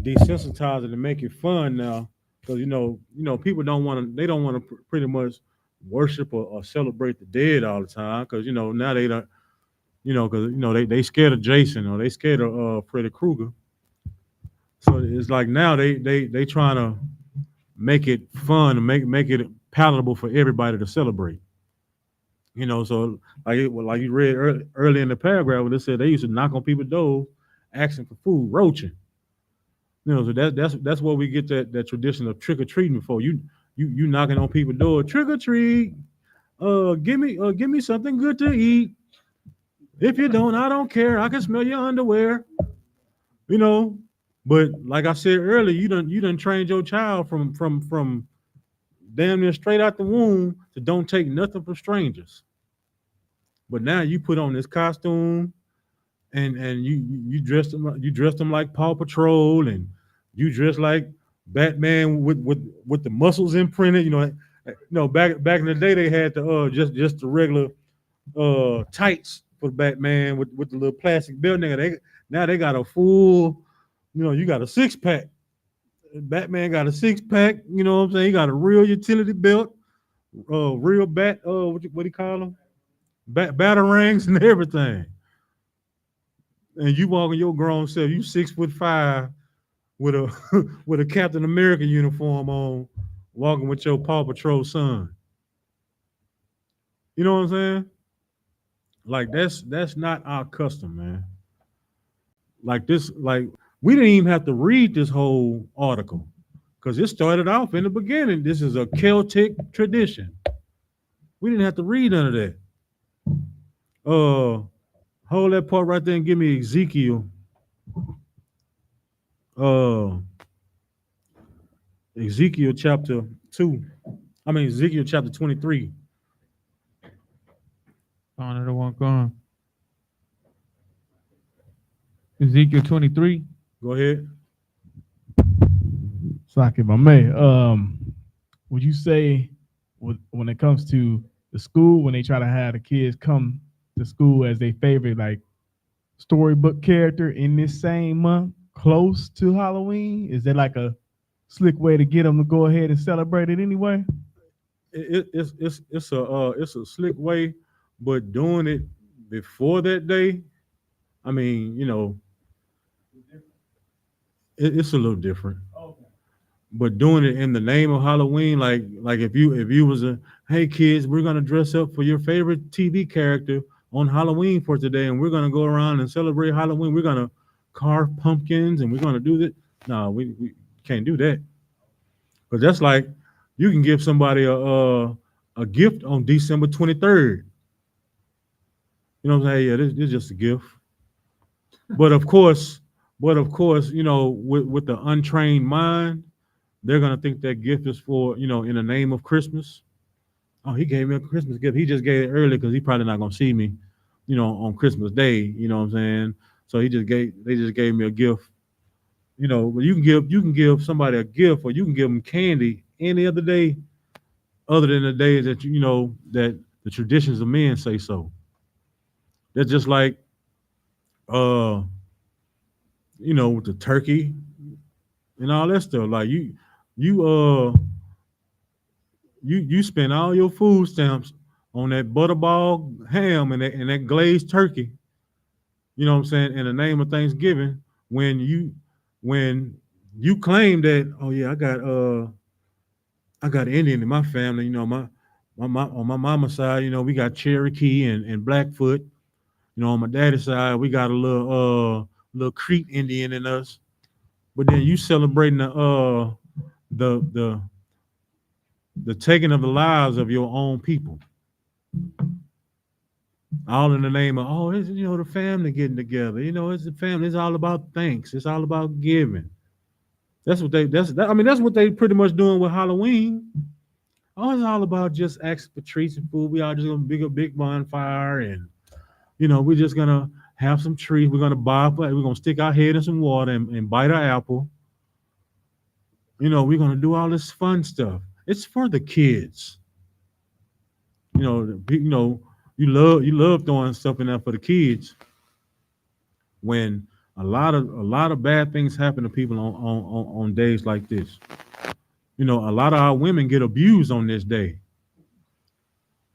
desensitize it and make it fun now. Because people don't want to. They don't want to pretty much worship or celebrate the dead all the time. Because now they don't. Because they scared of Jason or they scared of Freddy Krueger. So it's like now they trying to make it fun and make it palatable for everybody to celebrate. So like you read early in the paragraph where they said they used to knock on people's doors asking for food, roaching. So that's where we get that tradition of trick or treating for. You knocking on people's door, trick or treat. Give me something good to eat. If you don't, I don't care. I can smell your underwear. You know. But like I said earlier, you done trained your child from damn near straight out the womb to don't take nothing from strangers. But now you put on this costume and you dressed them like Paw Patrol and you dressed like Batman with the muscles imprinted. Back in the day they had the just the regular tights for Batman with the little plastic belt. Now they got a full. You got a 6 pack. Batman got a 6 pack. You know what I'm saying? He got a real utility belt, real bat. What do you call them? Batarangs and everything. And you walking your grown self, you 6'5" with a with a Captain America uniform on, walking with your Paw Patrol son. You know what I'm saying? Like that's not our custom, man. Like we didn't even have to read this whole article because it started off in the beginning. This is a Celtic tradition. We didn't have to read none of that. Uh, hold that part right there and give me Ezekiel. Uh, Ezekiel chapter 2. I mean, Ezekiel chapter 23. On it, one gone. Ezekiel 23. Go ahead. Saki Mame, would you say when it comes to the school, when they try to have the kids come to school as their favorite like storybook character in this same month, close to Halloween, is that like a slick way to get them to go ahead and celebrate it anyway? It's a slick way, but doing it before that day, I mean, it's a little different. But doing it in the name of Halloween, like if you was a hey kids, we're gonna dress up for your favorite TV character on Halloween for today, and we're gonna go around and celebrate Halloween. We're gonna carve pumpkins and we're gonna do that. No, we can't do that. Because that's like you can give somebody a gift on December 23rd. You know what I'm saying? Yeah, this is just a gift. But of course, you know, with the untrained mind, they're gonna think that gift is for, you know, in the name of Christmas. Oh, he gave me a Christmas gift. He just gave it early because he probably not gonna see me, you know, on Christmas Day. You know what I'm saying? So they just gave me a gift. You know, but you can give somebody a gift, or you can give them candy any other day other than the days that you know that the traditions of men say so. That's just like uh, you know, with the turkey and all that stuff. Like you you spend all your food stamps on that butterball ham and that glazed turkey, you know what I'm saying, in the name of Thanksgiving, when when you claim that, oh yeah, I got Indian in my family, you know, my on my mama's side, you know, we got Cherokee and Blackfoot. You know, on my daddy's side, we got a little Creek Indian in us. But then you celebrating the the the taking of the lives of your own people, all in the name of, oh, it's, you know, the family getting together. You know, it's the family. It's all about thanks. It's all about giving. I mean, that's what they pretty much doing with Halloween. Oh, it's all about just asking for treats and food. We all just gonna big a big bonfire, and you know, we're just gonna have some treats. We're gonna we're gonna stick our head in some water and bite an apple. You know, we're gonna do all this fun stuff. It's for the kids. You know, you know, you love throwing stuff in there for the kids when a lot of bad things happen to people on days like this. You know, a lot of our women get abused on this day.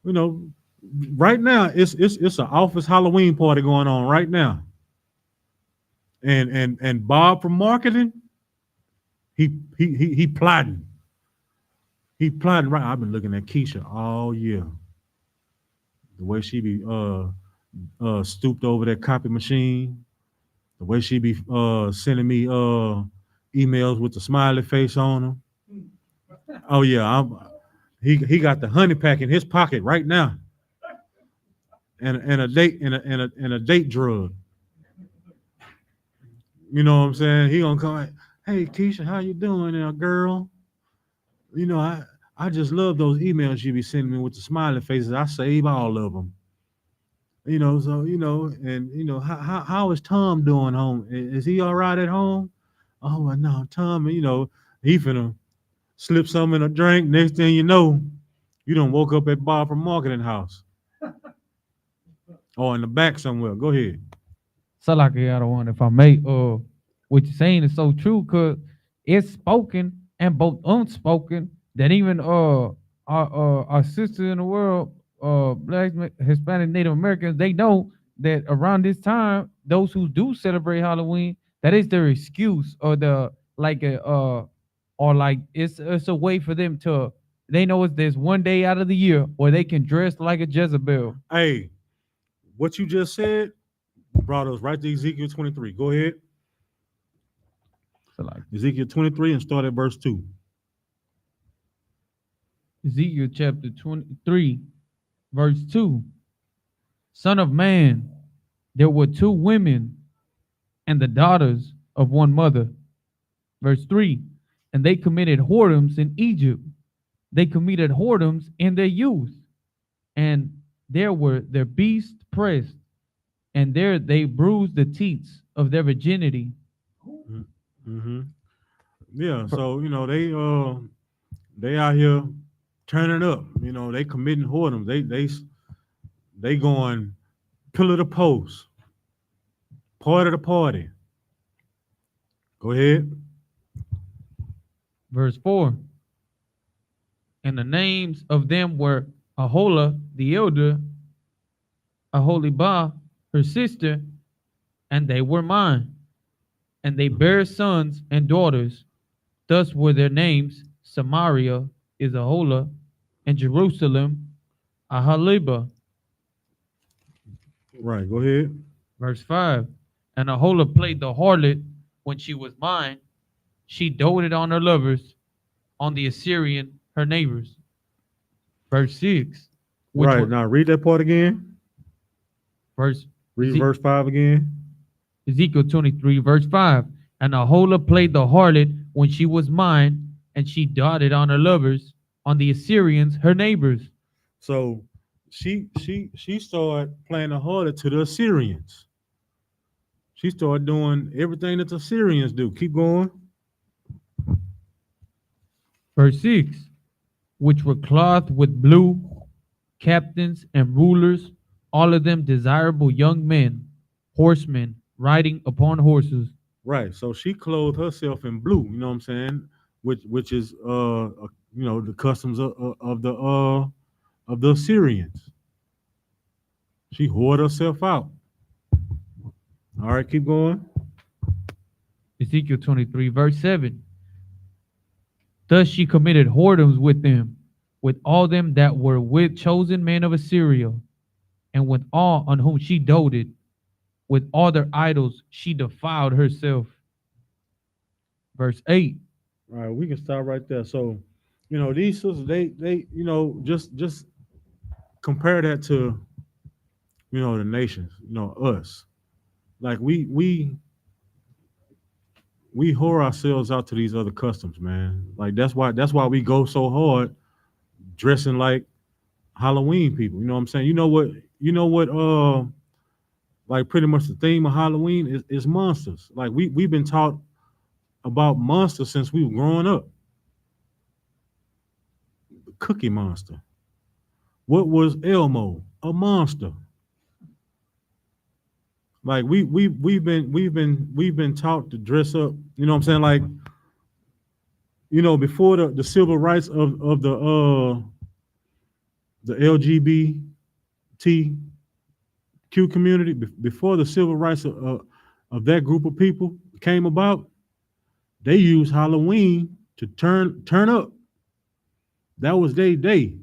You know, right now it's an office Halloween party going on right now. And Bob from marketing, he plotting. He plotting right. I've been looking at Keisha all year. The way she be stooped over that copy machine, the way she be sending me emails with the smiley face on them. Oh yeah, he got the honey pack in his pocket right now, and a date and a date drug. You know what I'm saying? He gonna come. Hey Keisha, how you doing, now, girl? You know, I just love those emails you be sending me with the smiley faces. I save all of them. You know, so you know, and you know, how is Tom doing home? Is he all right at home? Oh well, no, Tom, you know, he finna slip some in a drink. Next thing you know, you done woke up at Bob from marketing house or in the back somewhere. Go ahead. Salaki other one, if I may, what you're saying is so true, cause it's spoken and both unspoken that even our sisters in the world, black, Hispanic, Native Americans, they know that around this time, those who do celebrate Halloween, that is their excuse or the like a or like it's a way for them to, they know it's there's one day out of the year where they can dress like a Jezebel. Hey, what you just said brought us right to Ezekiel 23. Go ahead. So like Ezekiel 23 and start at verse 2. Ezekiel chapter 23, verse 2. Son of man, there were two women and the daughters of one mother. Verse 3. And they committed whoredoms in Egypt. They committed whoredoms in their youth. And there were their beasts pressed, and there they bruised the teats of their virginity. Mm-hmm. Yeah, so you know they out here turning up. You know, they committing whoredoms. They going pillar to post, part of the party. Go ahead. Verse 4. And the names of them were Aholah the elder, Aholibah her sister, and they were mine. And they bare sons and daughters. Thus were their names: Samaria is Aholah, and Jerusalem Ahalibah. Right. Go ahead. Verse 5. And Aholah played the harlot when she was mine. She doted on her lovers, on the Assyrian, her neighbors. Verse 6. Which Right were now, read that part again. Verse Read verse 5 again. Ezekiel 23, verse 5. And Aholah played the harlot when she was mine, and she darted on her lovers, on the Assyrians, her neighbors. So she started playing the harlot to the Assyrians. She started doing everything that the Assyrians do. Keep going. Verse 6. Which were clothed with blue, captains and rulers, all of them desirable young men, horsemen, riding upon horses. Right. So she clothed herself in blue. You know what I'm saying? Which is the customs of the Assyrians. She whored herself out. All right, keep going. Ezekiel 23, verse 7. Thus she committed whoredoms with them, with all them that were with chosen men of Assyria, and with all on whom she doted, with all their idols she defiled herself. Verse 8. All right, we can stop right there. So, these sisters, they just compare that to, the nations, us. Like we whore ourselves out to these other customs, man. Like that's why we go so hard dressing like Halloween people. You know what I'm saying? You know what like pretty much the theme of Halloween is monsters. Like we've been taught about monsters since we were growing up. The Cookie Monster. What was Elmo? A monster. Like we've been taught to dress up. You know what I'm saying? Like before the civil rights of the LGBTQ community, before the civil rights of that group of people came about, they used Halloween to turn up. That was their day.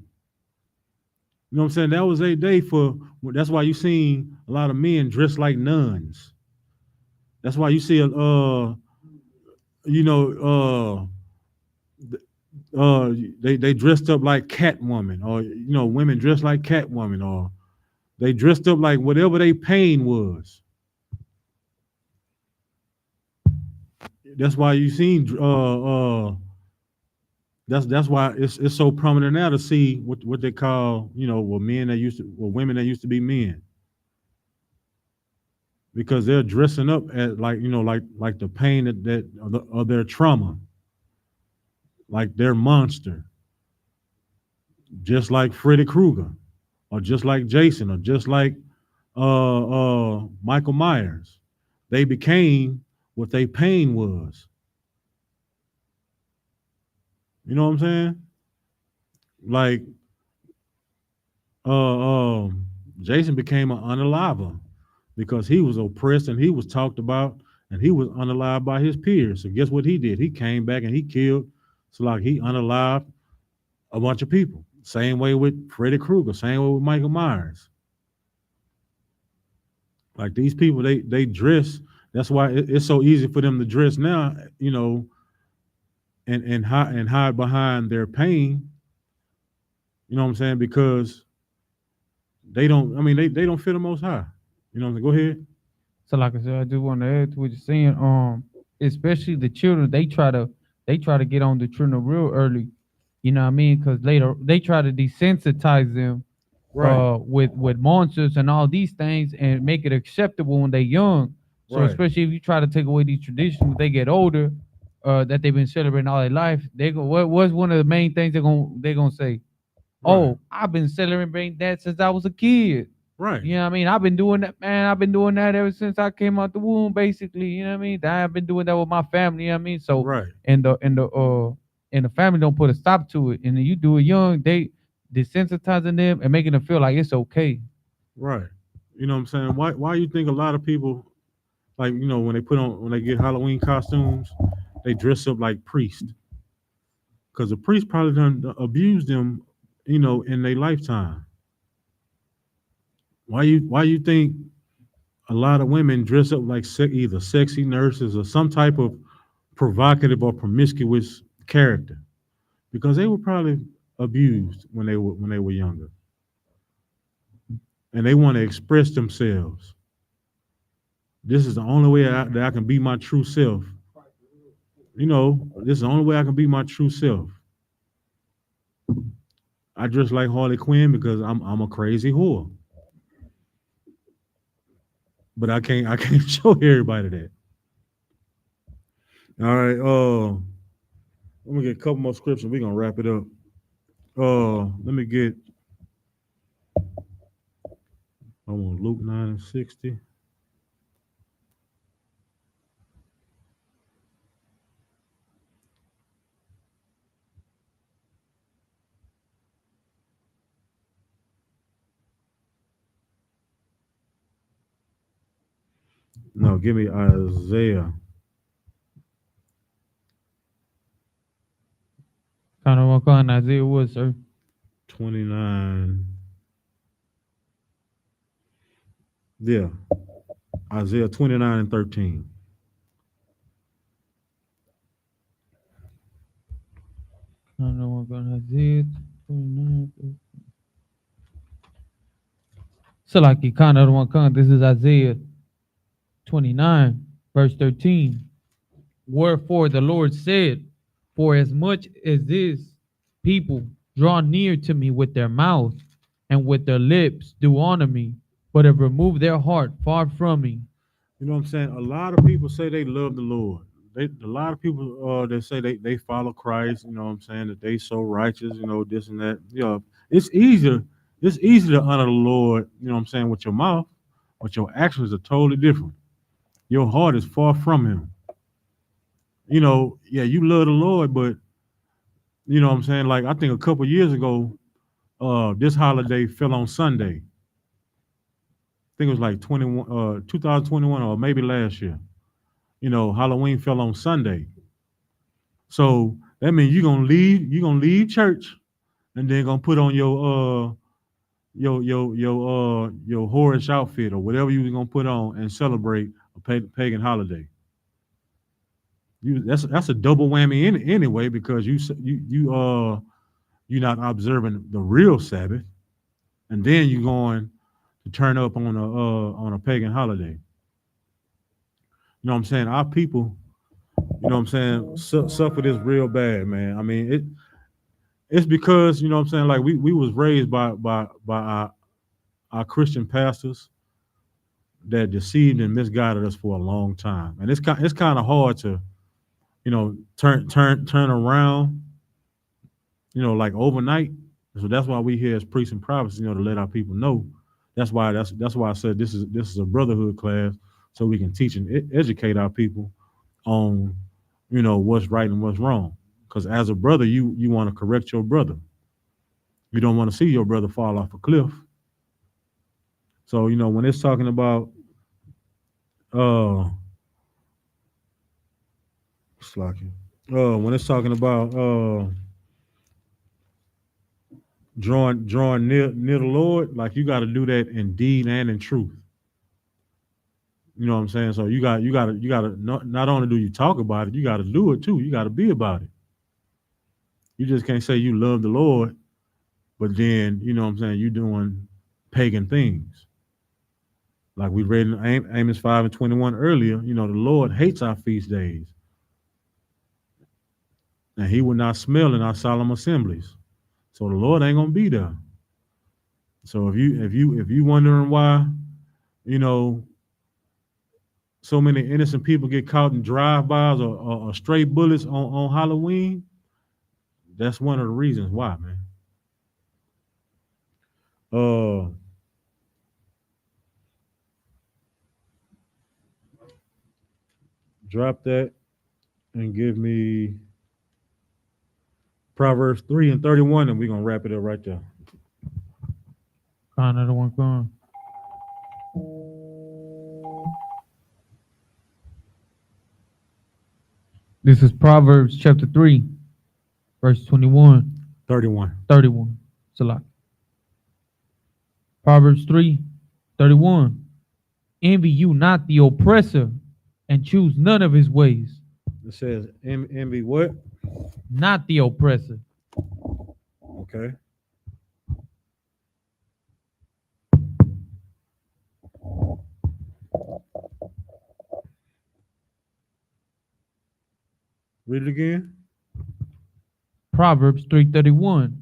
You know what I'm saying? That was their day for. That's why you seen a lot of men dressed like nuns. That's why you see you know, they dressed up like Catwoman, or women dressed like Catwoman, or they dressed up like whatever their pain was. That's why you seen that's why it's so prominent now to see what they call women that used to be men, because they're dressing up at like the pain that of their trauma, like their monster, just like Freddy Krueger, or just like Jason, or just like Michael Myers. They became what their pain was. You know what I'm saying? Like Jason became an unaliver because he was oppressed and he was talked about and he was unalived by his peers. So guess what he did? He came back and he killed. So like he unalived a bunch of people. Same way with Freddy Krueger. Same way with Michael Myers. Like these people, they dress. That's why it's so easy for them to dress now. And hide behind their pain. You know what I'm saying? Because they don't. I mean, they don't feel the Most High. You know what I'm saying? Go ahead. So like I said, I just want to add to what you're saying. Especially the children, they try to get on the children real early. You know what I mean? Because later they try to desensitize them Right. with monsters and all these things and make it acceptable when they're young. So Right. especially if you try to take away these traditions when they get older, that they've been celebrating all their life, they go what's one of the main things they're gonna say? Right. Oh, I've been celebrating that since I was a kid. Right. You know what I mean? I've been doing that, man. I've been doing that ever since I came out the womb, basically. You know what I mean? I've been doing that with my family. You know what I mean? So, Right. and the family don't put a stop to it, and then you do it young, they desensitizing them and making them feel like it's okay. Right. You know what I'm saying? Why you think a lot of people, like, when they get Halloween costumes, they dress up like priests? Because the priest probably done abused them, in their lifetime. Why you think a lot of women dress up like either sexy nurses or some type of provocative or promiscuous character? Because they were probably abused when they were younger. and they want to express themselves. This is the only way that I can be my true self. This is the only way I can be my true self. I dress like Harley Quinn because I'm a crazy whore. But I can't show everybody that. All right, let me get a couple more scriptures. We're gonna wrap it up. Let me get I want Luke 9:60. No, give me Isaiah Kind of walk on Isaiah what, sir? 29. Yeah, Isaiah 29:13. Kind of walk on Isaiah 29. So like you kind of want to this is Isaiah 29, verse 13. Wherefore the Lord said, for as much as this people draw near to me with their mouth and with their lips do honor me, but have removed their heart far from me. You know what I'm saying? A lot of people say they love the Lord. A lot of people they say they follow Christ. You know what I'm saying? That they so righteous. This and that. It's easier. It's easy to honor the Lord. You know what I'm saying, with your mouth, but your actions are totally different. Your heart is far from Him. Yeah, you love the Lord, but you know what I'm saying. Like I think a couple years ago, this holiday fell on Sunday. I think it was like 2021 or maybe last year. Halloween fell on Sunday. So that means you're gonna leave church and then gonna put on your whorish outfit or whatever you was gonna put on and celebrate a pagan holiday. That's a double whammy anyway because you're not observing the real Sabbath, and then you're going to turn up on a pagan holiday. You know what I'm saying? Our people, you know what I'm saying, suffer this real bad, man. I mean, it's because, you know what I'm saying, like we was raised by our Christian pastors that deceived and misguided us for a long time. And it's kind of hard to, turn around, like overnight. So that's why we here as priests and prophets, to let our people know. That's why I said this is a brotherhood class, so we can teach and educate our people on, what's right and what's wrong. Because as a brother, you want to correct your brother. You don't want to see your brother fall off a cliff. So when it's talking about uh, slacking, when it's talking about drawing near the Lord, like you got to do that in deed and in truth. You know what I'm saying? So you got to not only do you talk about it, you got to do it too. You got to be about it. You just can't say you love the Lord, but then you know what I'm saying you doing pagan things. Like we read in Amos 5:21 earlier. The Lord hates our feast days, and He will not smell in our solemn assemblies. So the Lord ain't gonna be there. So if you wondering why, you know, so many innocent people get caught in drive-bys or stray bullets on Halloween, that's one of the reasons why, man. Uh, drop that and give me Proverbs 3:31, and we're gonna wrap it up right there. Another one gone. This is Proverbs chapter 3, verse 21, 31. 31. Salah. Proverbs 3, 31. Envy you not the oppressor, and choose none of his ways. It says envy what? Not the oppressor. Okay. Read it again. Proverbs 3:31.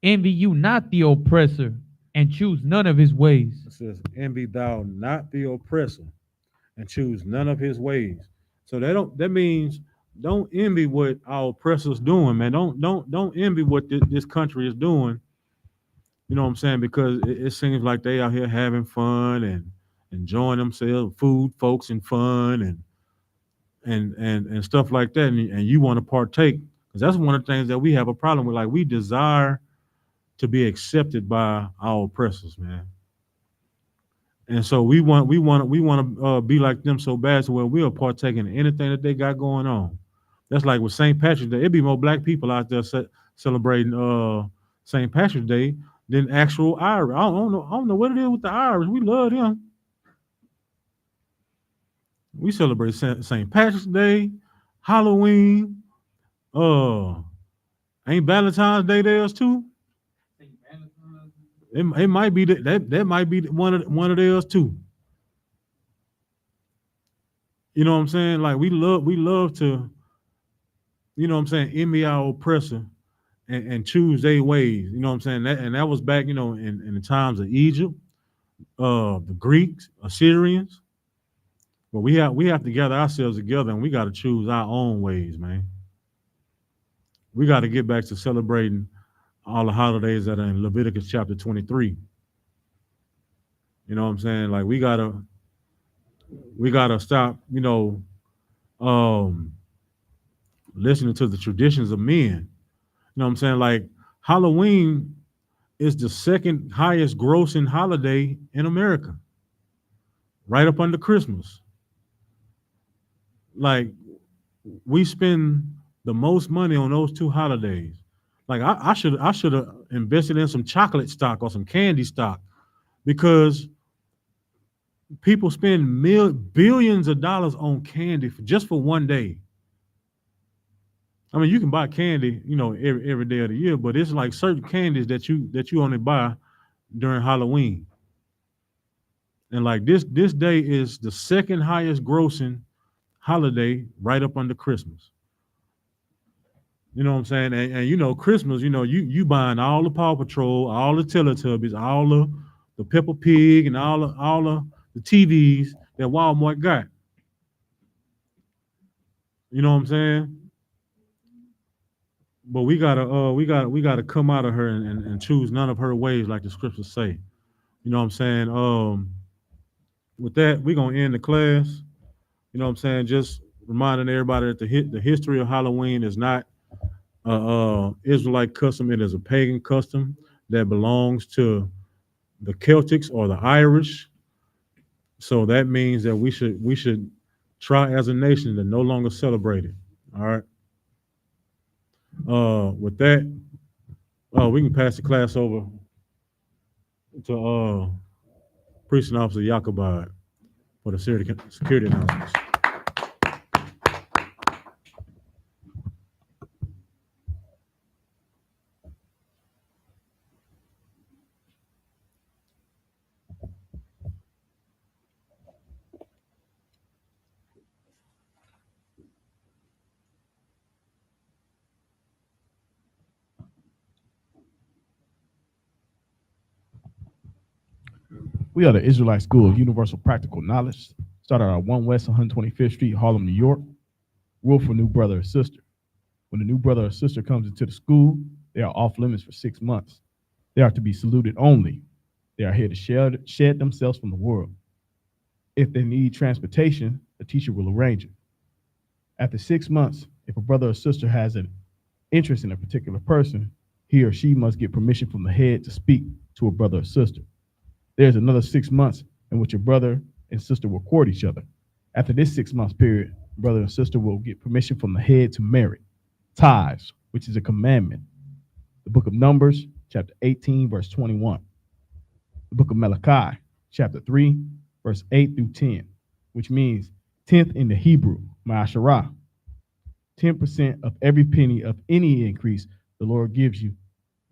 Envy you not the oppressor, and choose none of his ways. It says, "Envy thou not the oppressor, and choose none of his ways." So that means don't envy what our oppressors doing, man. Don't envy what this country is doing. You know what I'm saying? Because it seems like they out here having fun and enjoying themselves, food, folks, and fun and stuff like that. And you want to partake because that's one of the things that we have a problem with. Like we desire to be accepted by our oppressors, man. And so we want to be like them so bad to where we'll partake in anything that they got going on. That's like with St. Patrick's Day. It'd be more black people out there celebrating St. Patrick's Day than actual Irish. I don't know what it is with the Irish. We love them. We celebrate St. Patrick's Day, Halloween. Uh, ain't Valentine's Day theirs too? It might be that might be one of theirs too. You know what I'm saying? Like we love to, you know what I'm saying, envy our oppressor and choose their ways. You know what I'm saying? That was back, in the times of Egypt, the Greeks, Assyrians. But we have to gather ourselves together and we got to choose our own ways, man. We got to get back to celebrating all the holidays that are in Leviticus chapter 23. You know what I'm saying? Like we gotta stop, um, listening to the traditions of men. You know what I'm saying? Like Halloween is the second highest grossing holiday in America, right up under Christmas. Like we spend the most money on those two holidays. Like I should have invested in some chocolate stock or some candy stock because people spend billions of dollars on candy just for one day. I mean, you can buy candy, every day of the year, but it's like certain candies that you only buy during Halloween. And like this day is the second highest grossing holiday right up under Christmas. You know what I'm saying? And Christmas, you buying all the Paw Patrol, all the Teletubbies, all the Peppa Pig, and all the TVs that Walmart got. You know what I'm saying? But we gotta come out of her and choose none of her ways, like the scriptures say. You know what I'm saying? With that, we're gonna end the class. You know what I'm saying? Just reminding everybody that the history of Halloween is not Israelite custom. It is a pagan custom that belongs to the Celtics or the Irish. So that means that we should try as a nation to no longer celebrate it. All right. With that, we can pass the class over to Precinct Officer Yakubad for the security announcements. We are the Israelite School of Universal Practical Knowledge, started at 1 West 125th Street, Harlem, New York. Rule for new brother or sister. When a new brother or sister comes into the school, they are off limits for 6 months. They are to be saluted only. They are here to shed themselves from the world. If they need transportation, the teacher will arrange it. After 6 months, if a brother or sister has an interest in a particular person, he or she must get permission from the head to speak to a brother or sister. There's another 6 months in which a brother and sister will court each other. After this 6 months period, brother and sister will get permission from the head to marry. Tithes, which is a commandment. The book of Numbers, chapter 18, verse 21. The book of Malachi, chapter 3, verse 8 through 10, which means 10th in the Hebrew, Ma'asharah. 10% of every penny of any increase the Lord gives you,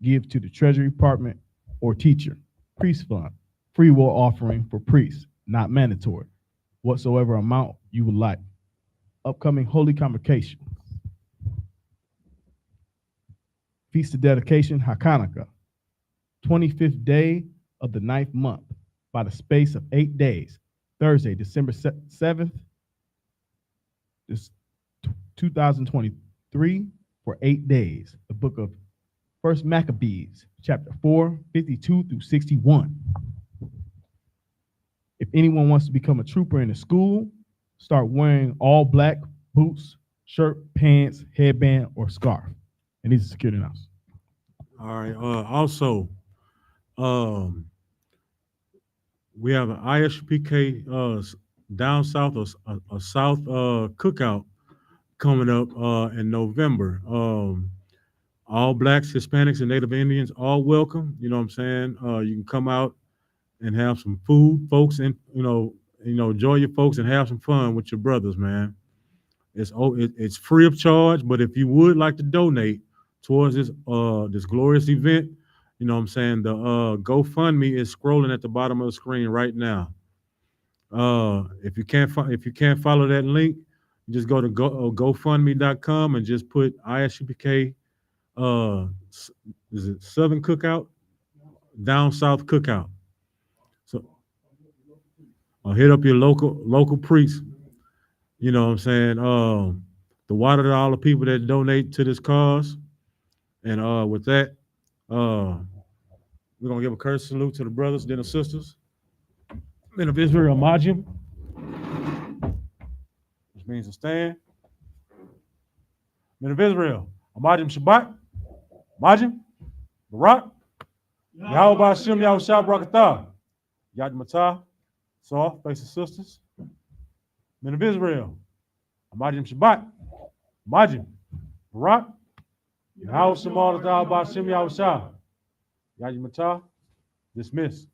give to the Treasury Department or teacher. Priest fund, free will offering for priests, not mandatory. Whatsoever amount you would like. Upcoming holy convocation. Feast of Dedication, Hanukkah, 25th day of the 9th month, by the space of 8 days, Thursday, December 7th, 2023, for 8 days. The book of First Maccabees, chapter 4, 52 through 61. If anyone wants to become a trooper in the school, start wearing all black boots, shirt, pants, headband, or scarf. And these are security announcements. All right. Also, we have an I.S.U.P.K down south a south cookout coming up in November. All blacks, Hispanics, and Native Indians all welcome. You know what I'm saying? You can come out and have some food, folks, and enjoy your folks and have some fun with your brothers, man. It's free of charge, but if you would like to donate towards this glorious event, you know what I'm saying, the GoFundMe is scrolling at the bottom of the screen right now. If you can't follow that link, you just go to GoFundMe.com and just put I.S.U.P.K. Is it Southern Cookout? Down South Cookout. So hit up your local priest. You know what I'm saying? The water to all the people that donate to this cause. And with that, we're gonna give a courtesy salute to the brothers, then the sisters. Men of Israel, Majim, which means to stand. Men of Israel, Majim Shabbat, Majim, Barak, Yahweh Hashem, Yahweh Shah Barakatah, Yad Matah, Saw, face the sisters. Men of Israel, Majim Shabbat, Majim, Barak, Yahweh Shemal Yahweh Hashem, Yahweh Shah, Yad Matah, dismiss.